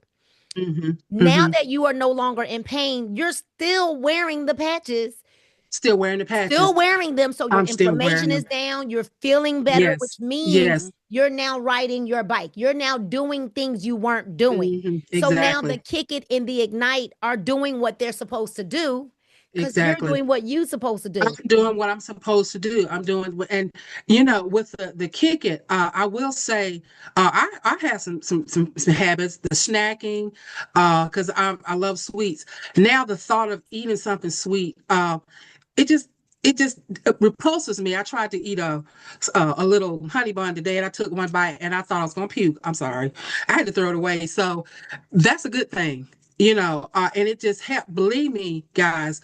mhm, Now mhm. that you are no longer in pain, you're still wearing the patches, Still wearing the still patches. wearing them. So your I'm still wearing inflammation is them. down, you're feeling better, Yes, which means yes. you're now riding your bike. You're now doing things you weren't doing. So now the Exactly, Kick It and the Ignite are doing what they're supposed to do because you're exactly. doing what you're supposed to I'm do. doing what I'm supposed to do. I'm doing, and with the kick it, I will say, I have some habits, the snacking, because I love sweets. Now the thought of eating something sweet, it just it just repulses me. I tried to eat a little honey bun today, and I took one bite, and I thought I was gonna puke. I'm sorry, I had to throw it away. So that's a good thing. And it just helped. Believe me, guys,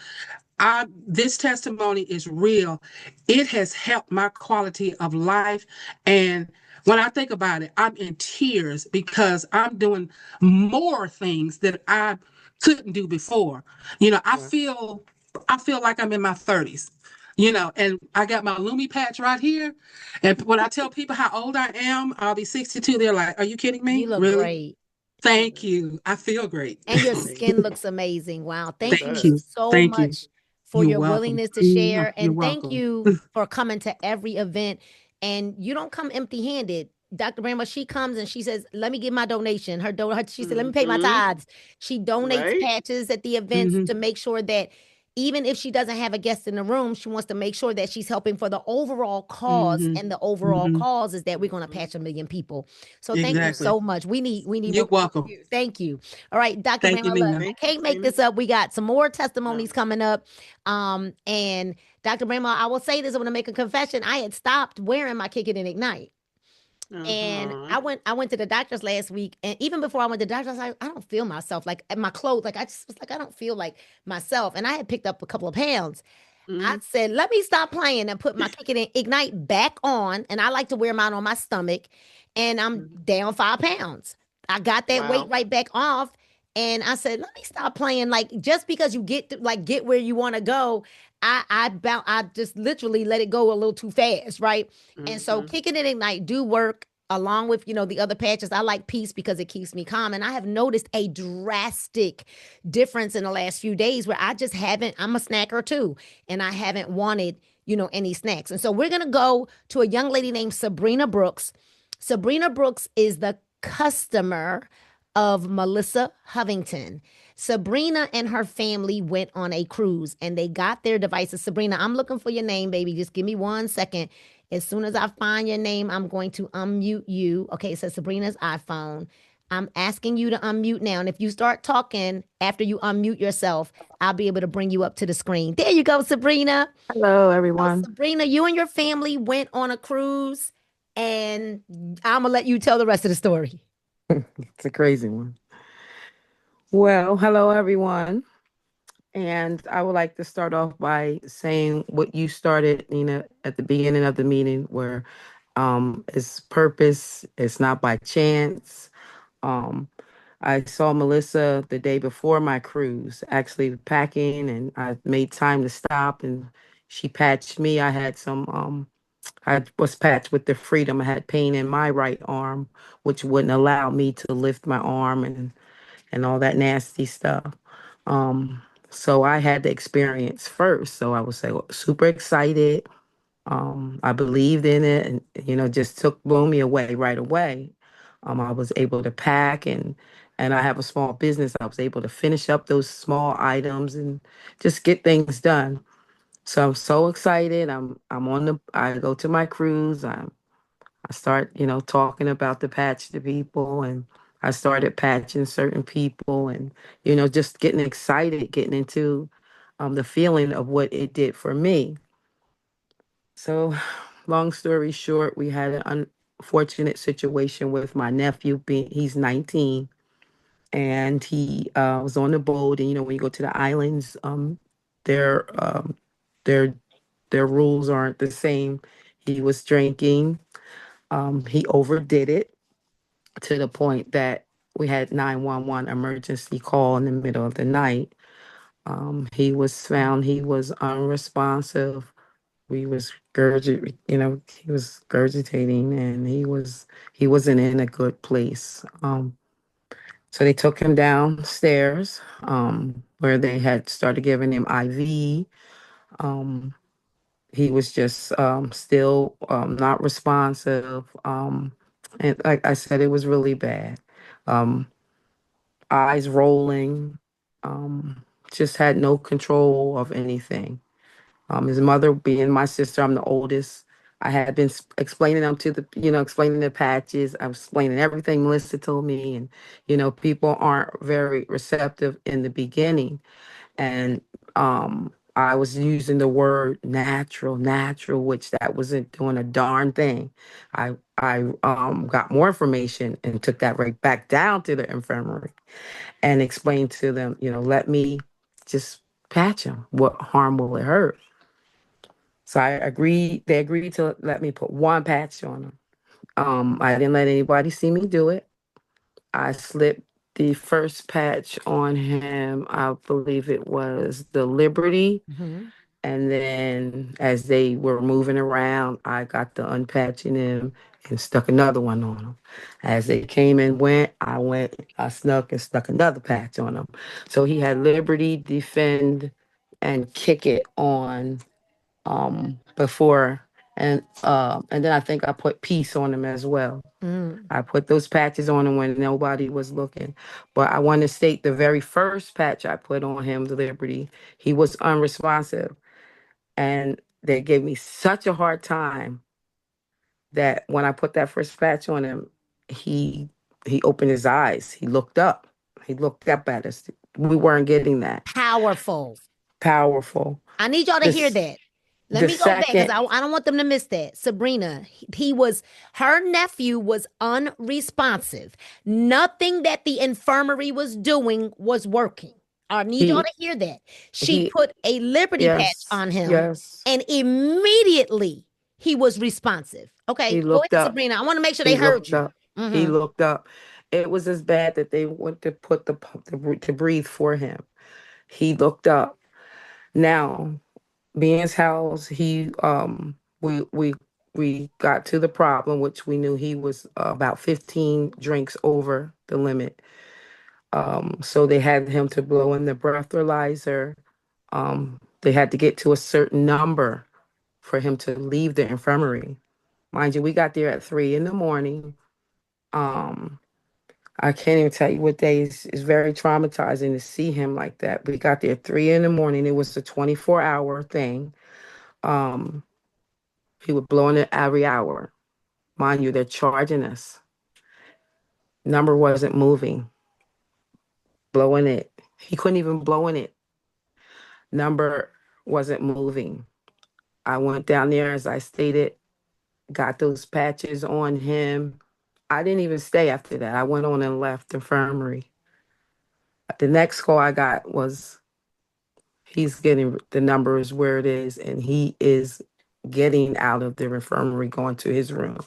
this testimony is real. It has helped my quality of life. And when I think about it, I'm in tears because I'm doing more things that I couldn't do before. Yeah. I feel like I'm in my 30s. And I got my Lumi patch right here. And when I tell people how old I am, I'll be 62. They're like, "Are you kidding You me? look Really?" great. Thank you. I feel great. And your skin Amazing. looks amazing. Wow. It Thank you Thank you. does. so Thank you. much for You're your welcome. willingness to share. You're And thank welcome. you for coming to every event. And you don't come empty handed. Dr. Bramwell, she comes and she says, "Let me give my donation." She said, "Let me pay my Hmm. tithes." She donates Right? patches at the events Mhm. to make sure that even if she doesn't have a guest in the room, she wants to make sure that she's helping for the overall cause. Mhm. And the overall Mhm. cause is that we're going to Mhm. patch 1 million people. So thank you Exactly. so much. We need You're more from welcome. you. Thank you. All right, Dr. Thank you, Bramwell, look, Nina. I Thank you, can't make Tina. this up. We got some more testimonies No. coming up. And Dr. Bramwell, I will say this, I'm gonna make a confession. I had stopped wearing my Kick It and Ignite. And Uh-huh. I went to the doctor's last week, and even before I went to the doctor, I was like, I don't feel myself. Like my clothes, like I just was like, I don't feel like myself. And I had picked up a couple of pounds. I Hmm. said, let me stop playing and put my Kick It and Ignite back on. And I like to wear mine on my stomach, and I'm down 5 pounds. I got that weight Wow. right back off. And I said, let me stop playing. Like just because you get where you want to go, I just literally let it go a little too fast, right? And so Hmm. Kick It and Ignite do work along with the other patches. I like Peace because it keeps me calm, and I have noticed a drastic difference in the last few days where I just haven't. I'm a snacker too, and I haven't wanted any snacks. And so we're gonna go to a young lady named Sabrina Brooks. Sabrina Brooks is the customer of Melissa Hovington. Sabrina and her family went on a cruise and they got their devices. Sabrina, I'm looking for your name, baby. Just give me 1 second. As soon as I find your name, I'm going to unmute you. Okay, it says Sabrina's iPhone. I'm asking you to unmute now. And if you start talking after you unmute yourself, I'll be able to bring you up to the screen. There you go, Sabrina. Hello, So, everyone. Sabrina, you and your family went on a cruise, and I'm going to let you tell the rest of the story. It's a crazy one. Well, hello, everyone. And I would like to start off by saying what you started, Nina, at the beginning of the meeting, where it's purpose, it's not by chance. Um, I saw Melissa the day before my cruise, actually packing, and I made time to stop and She patched me. I was patched with the Freedom. I had pain in my right arm, which wouldn't allow me to lift my arm and all that nasty stuff. Um, so I had the experience first. So I was super excited. I believed in it, and just blew me away right away. I was able to pack, and I have a small business. I was able to finish up those small items and just get things done. So I'm so excited. I go to my cruise. I start, talking about the patch to people, and I started patching certain people, and just getting excited, getting into the feeling of what it did for me. So, long story short, we had an unfortunate situation with my nephew. He's 19, and he was on the boat. And when you go to the islands, their their their rules aren't the same. He was drinking. He overdid it to the point that we had 911 emergency call in the middle of the night. He was unresponsive. He was gurgitating, and he wasn't in a good place. So they took him downstairs, where they had started giving him IV. Um, he was just still not responsive. And like I said, it was really bad. Um, Eyes rolling, just had no control of anything. His mother being my sister, I'm the oldest. I had been explaining them explaining the patches. I was explaining everything Melissa told me. And, people aren't very receptive in the beginning. And I was using the word natural, natural, which that wasn't doing a darn thing. I got more information and took that right back down to the infirmary and explained to them, let me just patch him. What harm will it hurt? So they agreed to let me put one patch on him. I didn't let anybody see me do it. I slipped the first patch on him. I believe it was the Liberty. Mhm. And then as they were moving around, I got the unpatching him and stuck another one on him. As they came and went, I snuck and stuck another patch on him. So he had Liberty, Defend, and Kick It on before, and then I think I put Peace on him as well. Mm. I put those patches on him when nobody was looking. But I want to state the very first patch I put on him, the Liberty, he was unresponsive. And they gave me such a hard time that when I put that first patch on him, he he opened his eyes. He looked up. He looked up at us. We weren't getting that. Powerful. Powerful. I need y'all to hear This that. Let the me go back because second I don't want them to miss that. Sabrina, her nephew was unresponsive. Nothing that the infirmary was doing was working. I need y'all he to hear that. She he put a Liberty patch yes, on him, yes. and immediately he was responsive. He Okay, go looked ahead, up. Sabrina. I want to make sure they He heard looked you. up. He Hmm. looked up. It was as bad that they went to put to breathe for him. He looked up. Now, Being's house, we got to the problem, which we knew he was about 15 drinks over the limit. So they had him to blow in the breathalyzer. They had to get to a certain number for him to leave the infirmary. Mind you, we got there at 3 in the morning. Um, I can't even tell you what day is very traumatizing to see him like that. We got there at 3 in the morning. It was a 24-hour thing. Um, he would blow in it every hour. Mind you, they're charging us. Number wasn't moving. Blowing it. He couldn't even blow in it. Number wasn't moving. I went down there, as I stated, got those patches on him. I didn't even stay after that. I went on and left the infirmary. The next call I got was he's getting the numbers where it is, and he is getting out of the infirmary, going to his room.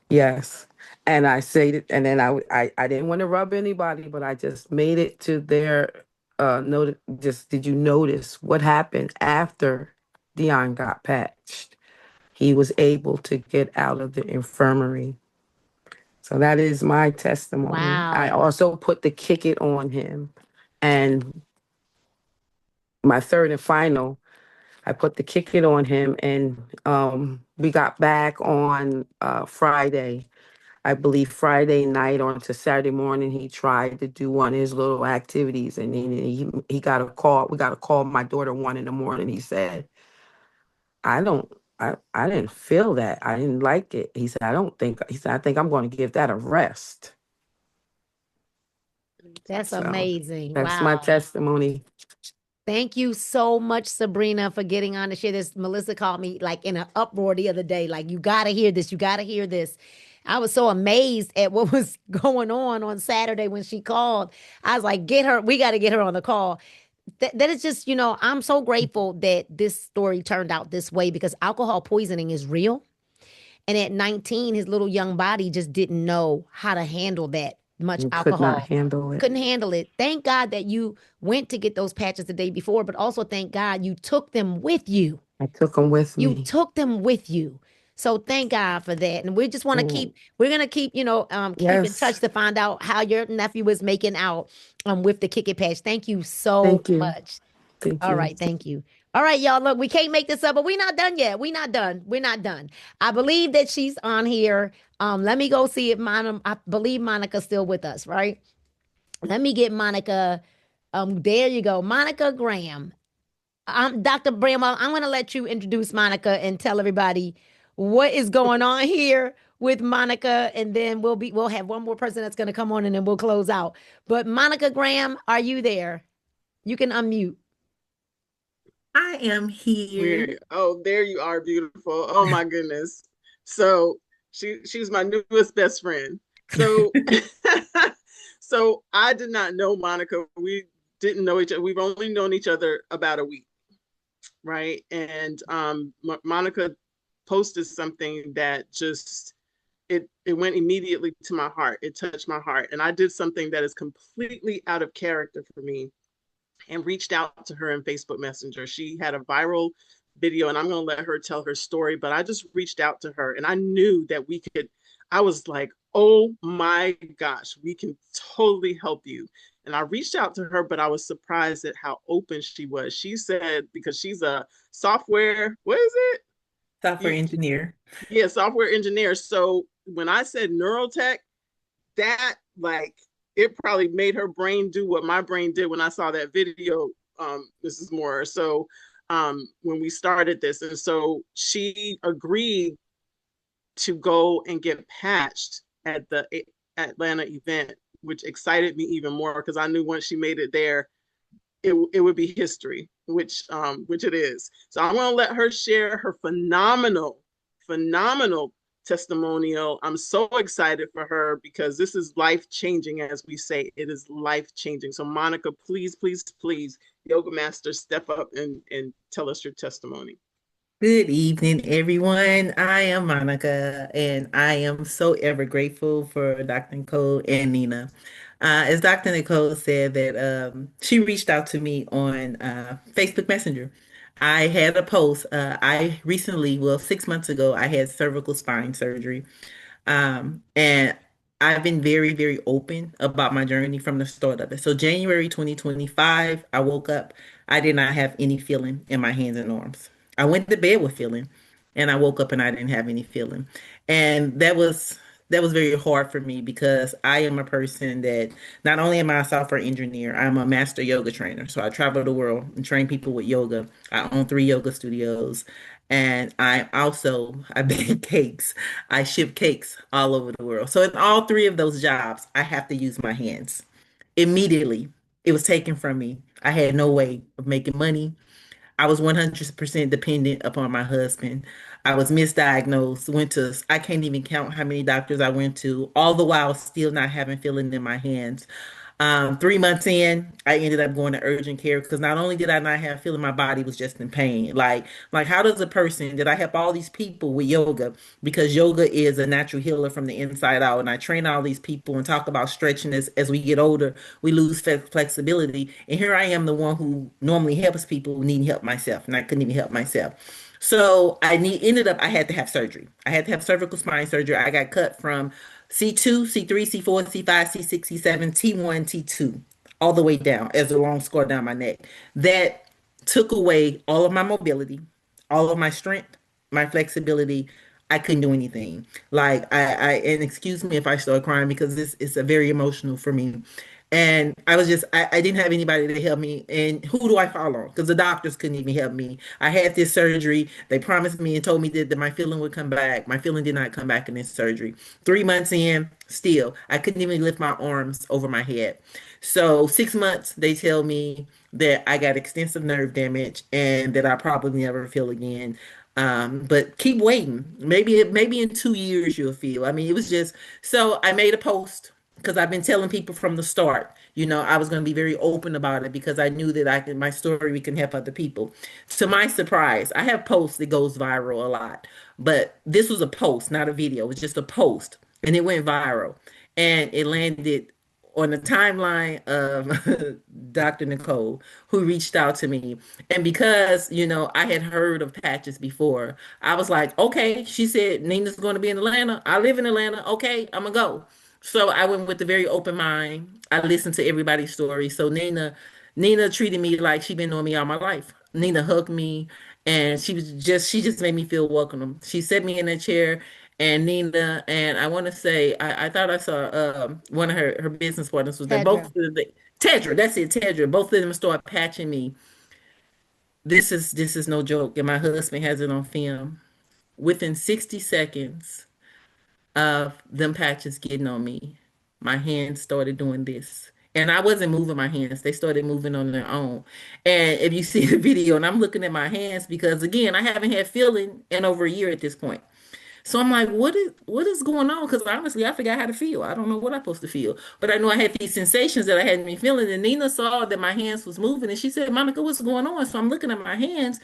Yes. And I said it, and then I didn't want to rub anybody, but I just made it to their note. Just did you notice what happened after Dion got patched. He was able to get out of the infirmary. So that is my testimony. I Wow. also put the kick it on him. And my third and final, I put the kick it on him, and we got back on Friday. I believe Friday night or into Saturday morning, he tried to do one of his little activities, and he got a call. We got a call. My daughter 1 in the morning. He said, "I don't, I didn't feel that. I didn't like it." He said, "I don't think." He said, "I think I'm going to give that a rest." That's So amazing. that's my Wow. testimony. Thank you so much, Sabrina, for getting on to share this. Melissa called me like in an uproar the other day. Like, you got to hear this. You got to hear this. I was so amazed at what was going on Saturday when she called. I was like, get her. We got to get her on the call. That is just, I'm so grateful that this story turned out this way because alcohol poisoning is real. And at 19, his little young body just didn't know how to handle that much You could not alcohol. handle it. Couldn't handle it. Thank God that you went to get those patches the day before, but also thank God you took them with you. I took them with You me. took them with you. So thank God for that. And we just want to Mm, we're gonna keep, keep in touch yes. to find out how your nephew is making out with the Kick It patch. Thank you so Thank you. much. Thank All you. right, thank you. All right, y'all. Look, we can't make this up, but we're not done yet. We're not done. We're not done. I believe that she's on here. Let me go see if I believe Monica's still with us, right? Let me get Monica. There you go. Monica Graham. Dr. Bramwell, I'm gonna let you introduce Monica and tell everybody what is going on here with Monica, and then we'll have one more person that's gonna come on and then we'll close out. But Monica Graham, are you there? You can unmute. I am here. Oh, there you are, beautiful. Oh my goodness. So she's my newest best friend. So so I did not know Monica. We didn't know each other. We've only known each other about a week, right? And Monica posted something that just it went immediately to my heart. It touched my heart, and I did something that is completely out of character for me and reached out to her in Facebook Messenger. She had a viral video, and I'm going to let her tell her story, but I just reached out to her and I knew that we could. I was like, oh my gosh, we can totally help you. And I reached out to her, but I was surprised at how open she was. She said, because she's a software, what is it? Software engineer. Yeah, software engineer. So when I said neurotech, that like it probably made her brain do what my brain did when I saw that video, Mrs. Moore. So when we started this, and so she agreed to go and get patched at the Atlanta event, which excited me even more because I knew once she made it there, it would be history, which it is. So I'm going to let her share her phenomenal testimonial. I'm so excited for her because this is life changing, as we say. It is life changing. So Monica, please, Yoga Master, step up and tell us your testimony. Good evening, everyone. I am Monica, and I am so ever grateful for Dr. Nicole and Nina. As Dr. Nicole said that she reached out to me on Facebook Messenger. I had a post. I recently, well, 6 months ago, I had cervical spine surgery. And I've been very, very open about my journey from the start of it. So January 2025, I woke up. I did not have any feeling in my hands and arms. I went to bed with feeling, and I woke up and I didn't have any feeling. And that was very hard for me because I am a person that not only am I a software engineer, I'm a master yoga trainer. So I travel the world and train people with yoga. I own 3 yoga studios. And I bake cakes. I ship cakes all over the world. So in all 3 of those jobs, I have to use my hands. Immediately, it was taken from me. I had no way of making money. I was 100% dependent upon my husband. I was misdiagnosed, I can't even count how many doctors I went to, all the while still not having feeling in my hands. 3 months in, I ended up going to urgent care because not only did I not have feeling, my body was just in pain. Like how does a person, did I help all these people with yoga because yoga is a natural healer from the inside out. And I train all these people and talk about stretching as we get older, we lose flexibility. And here I am, the one who normally helps people needing help myself, and I couldn't even help myself. So ended up I had to have surgery. I had to have cervical spine surgery. I got cut from C2, C3, C4, C5, C6, C7, T1, T2, all the way down as a long scar down my neck. That took away all of my mobility, all of my strength, my flexibility. I couldn't do anything. Like and excuse me if I start crying because this is a very emotional for me. And I didn't have anybody to help me. And who do I follow? Because the doctors couldn't even help me. I had this surgery. They promised me and told me that my feeling would come back. My feeling did not come back in this surgery. 3 months in, still, I couldn't even lift my arms over my head. So 6 months, they tell me that I got extensive nerve damage and that I probably never feel again. But keep waiting. Maybe in 2 years you'll feel. I mean, it was just so I made a post because I've been telling people from the start, I was going to be very open about it because I knew that my story can help other people. To my surprise, I have posts that goes viral a lot, but this was a post, not a video. It was just a post, and it went viral, and it landed on the timeline of Dr. Nicole, who reached out to me. And because, I had heard of patches before, I was like, okay, she said Nina's going to be in Atlanta. I live in Atlanta. Okay, I'm going to go. So I went with a very open mind. I listened to everybody's story. So Nina treated me like she'd been knowing me all my life. Nina hugged me and she just made me feel welcome. She set me in a chair and Nina, and I want to say, I thought I saw one of her business partners was there. Tedra. Tedra, that's it, Tedra. Both of them started patching me. This is no joke, and my husband has it on film. Within 60 seconds of them patches getting on me, my hands started doing this. And I wasn't moving my hands. They started moving on their own. And if you see the video, and I'm looking at my hands because again, I haven't had feeling in over a year at this point. So I'm like, what is going on? Because honestly, I forgot how to feel. I don't know what I'm supposed to feel. But I know I had these sensations that I hadn't been feeling. And Nina saw that my hands was moving and she said, Monica, what's going on? So I'm looking at my hands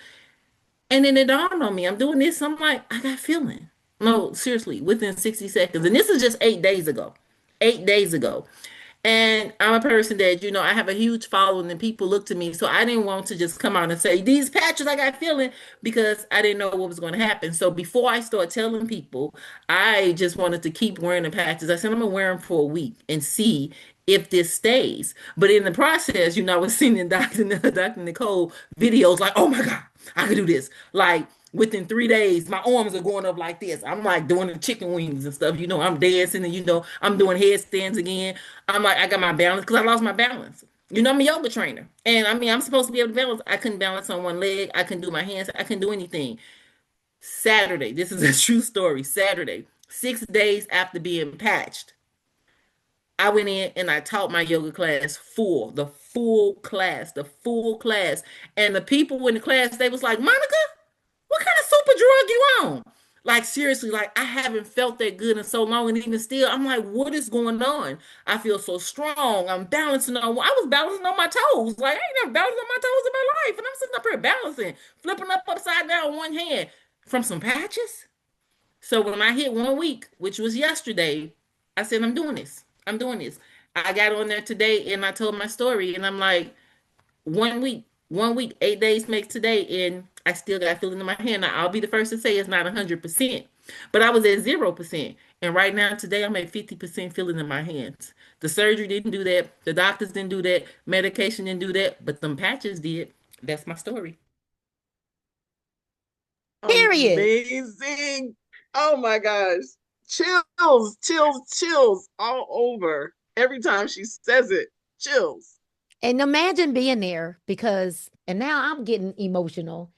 and then it dawned on me. I'm doing this. I'm like, I got feeling. No, seriously, within 60 seconds. And this is just 8 days ago. 8 days ago. And I'm a person that, I have a huge following and people look to me. So I didn't want to just come out and say, these patches I got feeling because I didn't know what was going to happen. So before I start telling people, I just wanted to keep wearing the patches. I said, I'm going to wear them for a week and see if this stays. But in the process, I was seeing Dr. Nicole videos like, oh my God, I could do this. Like, within 3 days, my arms are going up like this. I'm like doing the chicken wings and stuff. I'm dancing and I'm doing headstands again. I'm like, I got my balance because I lost my balance. I'm a yoga trainer. And I mean, I'm supposed to be able to balance. I couldn't balance on one leg. I couldn't do my hands. I couldn't do anything. Saturday, this is a true story. Saturday, 6 days after being patched, I went in and I taught my yoga class the full class. And the people in the class, they was like, Monica, what kind of super drug you on? Like seriously, like I haven't felt that good in so long, and even still, I'm like, what is going on? I feel so strong. I was balancing on my toes. Like I ain't never balanced on my toes in my life, and I'm sitting up here balancing, flipping up upside down on one hand from some patches. So when I hit 1 week, which was yesterday, I said, I'm doing this. I'm doing this. I got on there today and I told my story, and I'm like, 1 week, 8 days makes today, and I still got feeling in my hand. Now, I'll be the first to say it's not 100%, but I was at 0%. And right now, today, I'm at 50% feeling in my hands. The surgery didn't do that. The doctors didn't do that. Medication didn't do that, but them patches did. That's my story. Period. Amazing. Oh my gosh. Chills all over. Every time she says it, chills. And imagine being there and now I'm getting emotional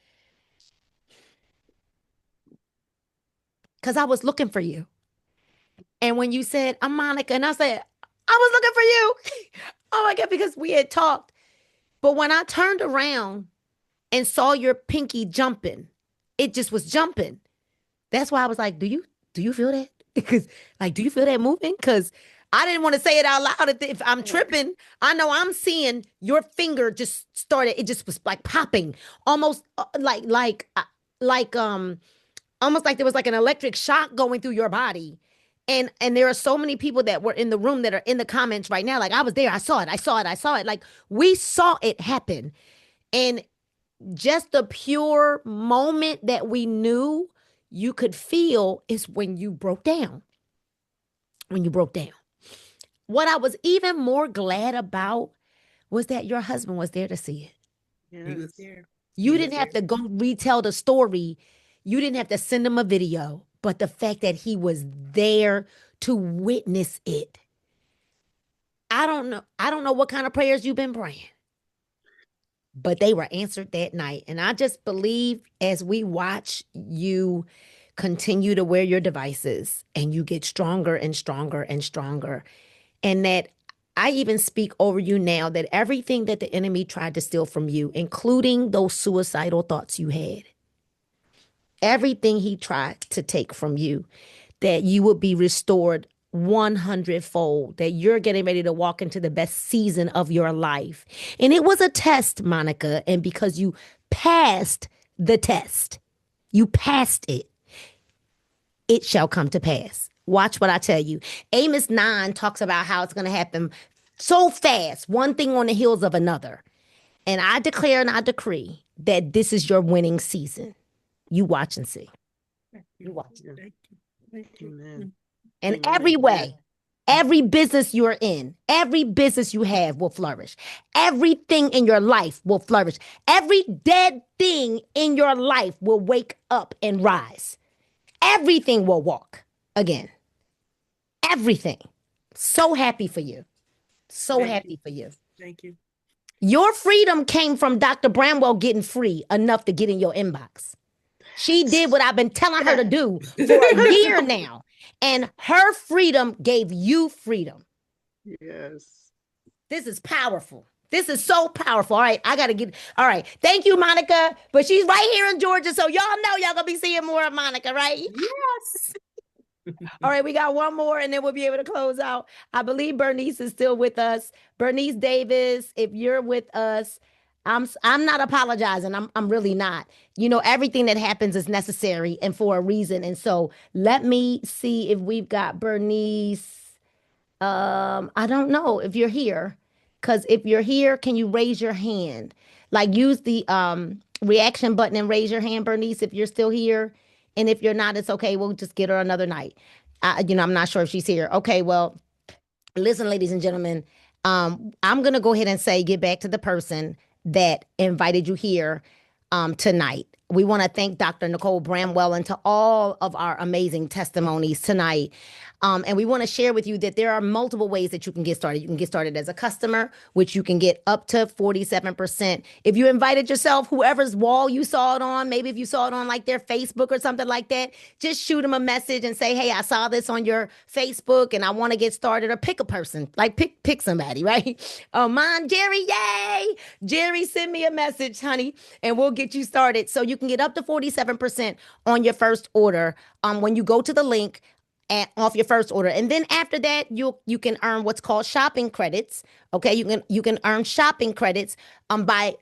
because I was looking for you. And when you said, I'm Monica, and I said, I was looking for you. Oh my God, because we had talked. But when I turned around and saw your pinky jumping, it just was jumping. That's why I was like, do you feel that? Because like, do you feel that moving? Because I didn't want to say it out loud. If I'm tripping, I know I'm seeing your finger just started. It just was like popping, almost like almost like there was like an electric shock going through your body. And there are so many people that were in the room that are in the comments right now. Like, I was there. I saw it. Like, we saw it happen. And just the pure moment that we knew you could feel is when you broke down. What I was even more glad about was that your husband was there to see it. Yes. He was there. You didn't have to go retell the story. You didn't have to send him a video, but the fact that he was there to witness it. I don't know what kind of prayers you've been praying, but they were answered that night. And I just believe as we watch you continue to wear your devices and you get stronger and stronger and stronger, and that I even speak over you now that everything that the enemy tried to steal from you, including those suicidal thoughts you had, everything he tried to take from you, that you will be restored 100-fold, that you're getting ready to walk into the best season of your life. And it was a test, Monica, and because you passed the test, you passed it, it shall come to pass. Watch what I tell you. Amos 9 talks about how it's going to happen so fast, one thing on the heels of another. And I declare and I decree that this is your winning season. You watch and see. You watch. Amen. And Amen. every way, every business you're in, every business you have will flourish. Everything in your life will flourish. Every dead thing in your life will wake up and rise. Everything will walk again. Everything. So happy for you. So happy for you. Thank you. Your freedom came from Dr. Bramwell getting free enough to get in your inbox. She did what I've been telling her to do for a year now. And her freedom gave you freedom. Yes. This is powerful. This is so powerful. All right, I got to get, all right. Thank you, Monica. But she's right here in Georgia, so y'all know y'all going to be seeing more of Monica, right? Yes. All right, we got one more and then we'll be able to close out. I believe Bernice is still with us. Bernice Davis, if you're with us, I'm not apologizing. I'm really not. You know, everything that happens is necessary and for a reason. And so let me see if we've got Bernice. I don't know if you're here. Because if you're here, can you raise your hand? Like, use the reaction button and raise your hand, Bernice, if you're still here. And if you're not, it's okay. We'll just get her another night. I'm not sure if she's here. Okay, well, listen, ladies and gentlemen, I'm going to go ahead and say get back to the person that invited you here tonight. We want to thank Dr. Nicole Bramwell and to all of our amazing testimonies tonight. And we want to share with you that there are multiple ways that you can get started. You can get started as a customer, which you can get up to 47%. If you invited yourself, whoever's wall you saw it on, maybe if you saw it on like their Facebook or something like that, just shoot them a message and say, hey, I saw this on your Facebook and I want to get started, or pick a person, like pick somebody, right? Mine, Jerry, yay! Jerry, send me a message, honey, and we'll get you started. So you can get up to 47% on your first order when you go to the link off your first order. And then after that, you can earn what's called shopping credits. Okay, you can earn shopping credits by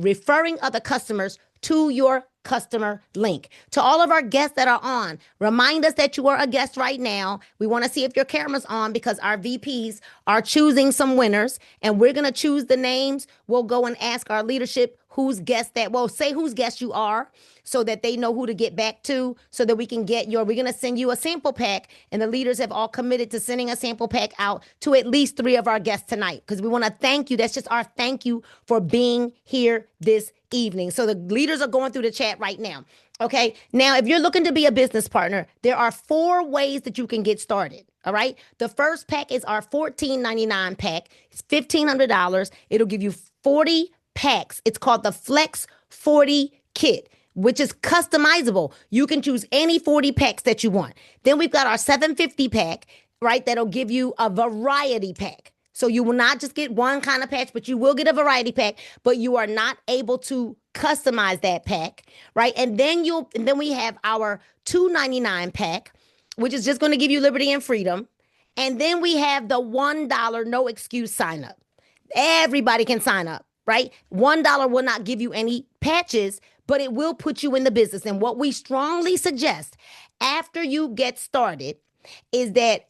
referring other customers to your customer link. To all of our guests that are on, remind us that you are a guest right now. We want to see if your camera's on because our VPs are choosing some winners, and we're going to choose the names. We'll go and ask our leadership whose guest that, well, say whose guest you are so that they know who to get back to, so that we can get we're going to send you a sample pack, and the leaders have all committed to sending a sample pack out to at least 3 of our guests tonight, because we want to thank you. That's just our thank you for being here this evening. So the leaders are going through the chat right now. Okay. Now, if you're looking to be a business partner, there are 4 ways that you can get started. All right. The first pack is our $14.99 pack. It's $1,500. It'll give you 40 packs. It's called the Flex 40 Kit, which is customizable. You can choose any 40 packs that you want. Then we've got our $750 pack, right? That'll give you a variety pack. So you will not just get one kind of patch, but you will get a variety pack, but you are not able to customize that pack, right? And then we have our $2.99 pack, which is just going to give you liberty and freedom. And then we have the $1 no excuse sign up. Everybody can sign up, right? $1 will not give you any patches, but it will put you in the business. And what we strongly suggest after you get started is that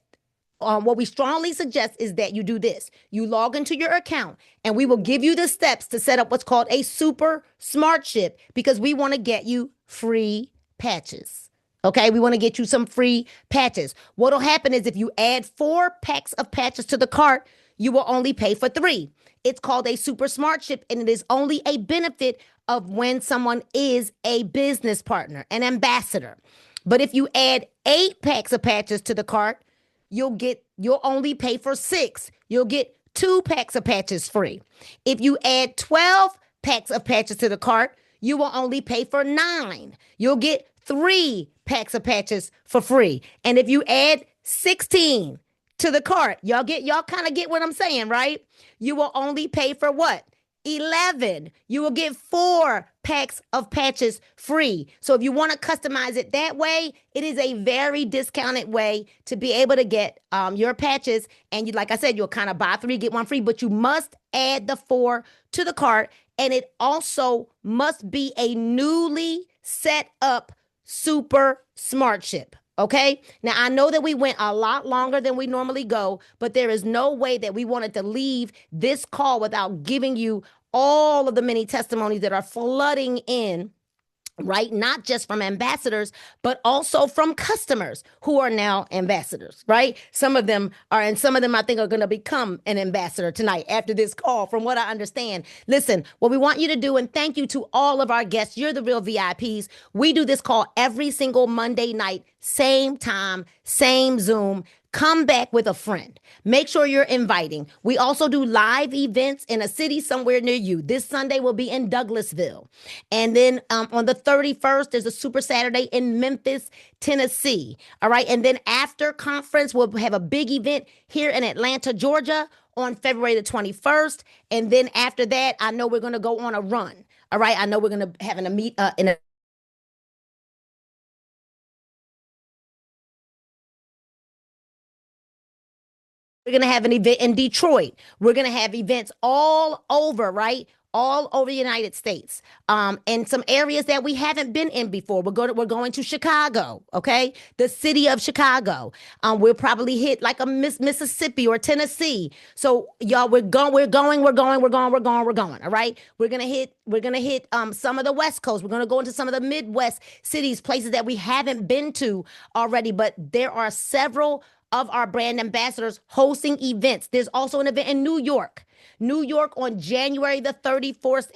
you do this. You log into your account and we will give you the steps to set up what's called a super smart ship, because we want to get you free patches. Okay, we want to get you some free patches. What'll happen is if you add 4 packs of patches to the cart, you will only pay for 3. It's called a super smart ship, and it is only a benefit of when someone is a business partner, an ambassador. But if you add 8 packs of patches to the cart, you'll only pay for 6. You'll get 2 packs of patches free. If you add 12 packs of patches to the cart, you will only pay for 9. You'll get 3 packs of patches for free. And if you add 16 to the cart, y'all kind of get what I'm saying, right? You will only pay for what? 11. You will get 4 packs of patches free. So if you want to customize it that way, it is a very discounted way to be able to get your patches. And like I said, you'll kind of buy 3, get 1 free, but you must add the 4 to the cart. And it also must be a newly set up super smart ship. Okay. Now, I know that we went a lot longer than we normally go, but there is no way that we wanted to leave this call without giving you all of the many testimonies that are flooding in, right? Not just from ambassadors, but also from customers who are now ambassadors, right? Some of them are, and some of them I think are going to become an ambassador tonight after this call, from what I understand. Listen, what we want you to do, and thank you to all of our guests. You're the real VIPs. We do this call every single Monday night, same time, same Zoom. Come back with a friend. Make sure you're inviting. We also do live events in a city somewhere near you. This Sunday will be in Douglasville. And then on the 31st, there's a Super Saturday in Memphis, Tennessee. All right. And then after conference, we'll have a big event here in Atlanta, Georgia on February the 21st. And then after that, I know we're going to go on a run. All right. I know we're going to have a meet in a We're going to have an event in Detroit. We're going to have events all over, right? All over the United States, and some areas that we haven't been in before. We're going to Chicago, okay? The city of Chicago. We'll probably hit like a Mississippi or Tennessee. So y'all, we're going. All right. We're gonna hit some of the West Coast. We're gonna go into some of the Midwest cities, places that we haven't been to already. But there are several of our brand ambassadors hosting events. There's also an event in New York on January the 31st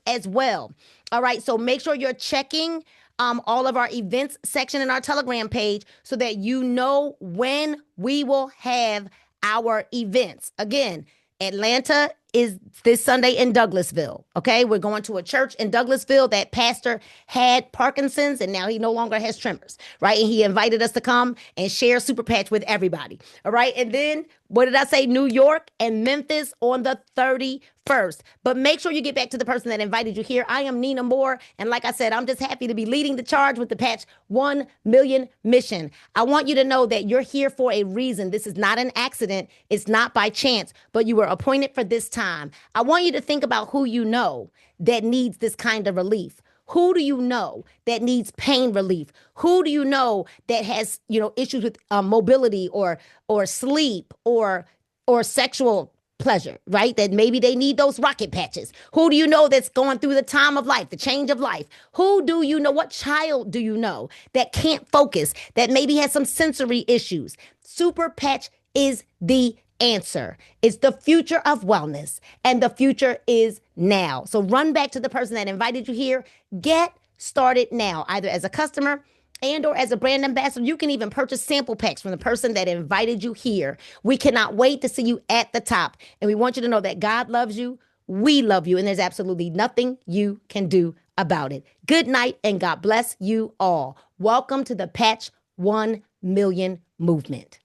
as well. All right. So make sure you're checking all of our events section in our Telegram page so that you know when we will have our events. Again, Atlanta is this Sunday in Douglasville. Okay. We're going to a church in Douglasville. That pastor had Parkinson's and now he no longer has tremors. Right. And he invited us to come and share Super Patch with everybody. All right. And then what did I say? New York and Memphis on the 31st. But make sure you get back to the person that invited you here. I am Nina Moore. And like I said, I'm just happy to be leading the charge with the Patch 1 million mission. I want you to know that you're here for a reason. This is not an accident. It's not by chance, but you were appointed for this time. I want you to think about who you know that needs this kind of relief. Who do you know that needs pain relief? Who do you know that has, issues with mobility or sleep or sexual pleasure, right? That maybe they need those rocket patches. Who do you know that's going through the time of life, the change of life? Who do you know? What child do you know that can't focus, that maybe has some sensory issues? Super Patch is the answer. It's the future of wellness, and the future is now. So run back to the person that invited you here. Get started now, either as a customer and or as a brand ambassador. You can even purchase sample packs from the person that invited you here. We cannot wait to see you at the top. And we want you to know that God loves you. We love you. And there's absolutely nothing you can do about it. Good night and God bless you all. Welcome to the Patch 1 million movement.